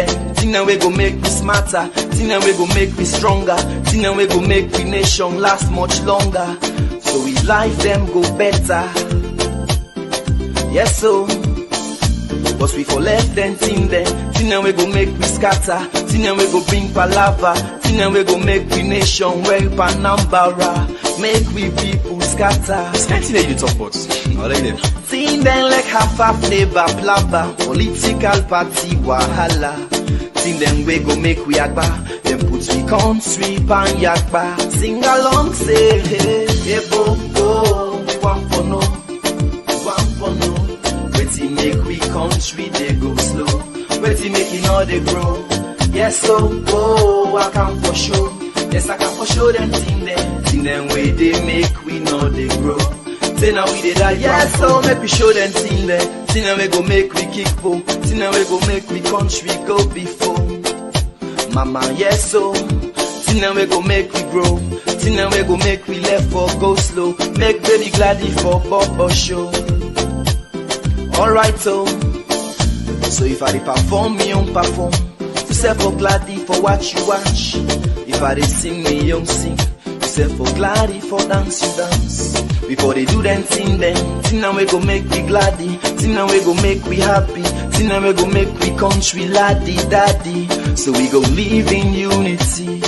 now we go make we smarter, thing now we go make we stronger, thing now we go make we nation last much longer. So we life them go better. Yes, so. But we for left and thing then we go make we scatter, thing then we go bring palava, thing then we go make we nation where Panambara, make we people scatter. Thing you talk about, I like them. Thing then like half a flavor plava, political party wahala. Thing then we go make we agba, then put we country pan yakba. Sing along say hey, hey bo bo, we want for no, we want for no. Waiting make we country they go slow. Waiting making all they grow. Yes, so oh, I can for sure. Yes, I can for sure them thing them way they make we know they grow. Say now we did that. Yes, so make we show them thing them we go make we kick for. Thing them we go make we country go before. Mama, yes, so thing them we go make we grow. Thing them we go make we left for go slow. Make baby gladdy for Bobo show. Alright, so if I perform, me on perform. You say for gladdy for what you watch. If I sing, me on sing. You say for gladdy for dance, you dance. Before they do them thing now we go make we gladdy. Thing now we go make we happy. Thing now we go make we country laddie daddy. So we go live in unity.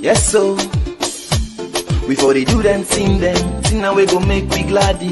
Yes, so before they do them thing now we go make we gladdy.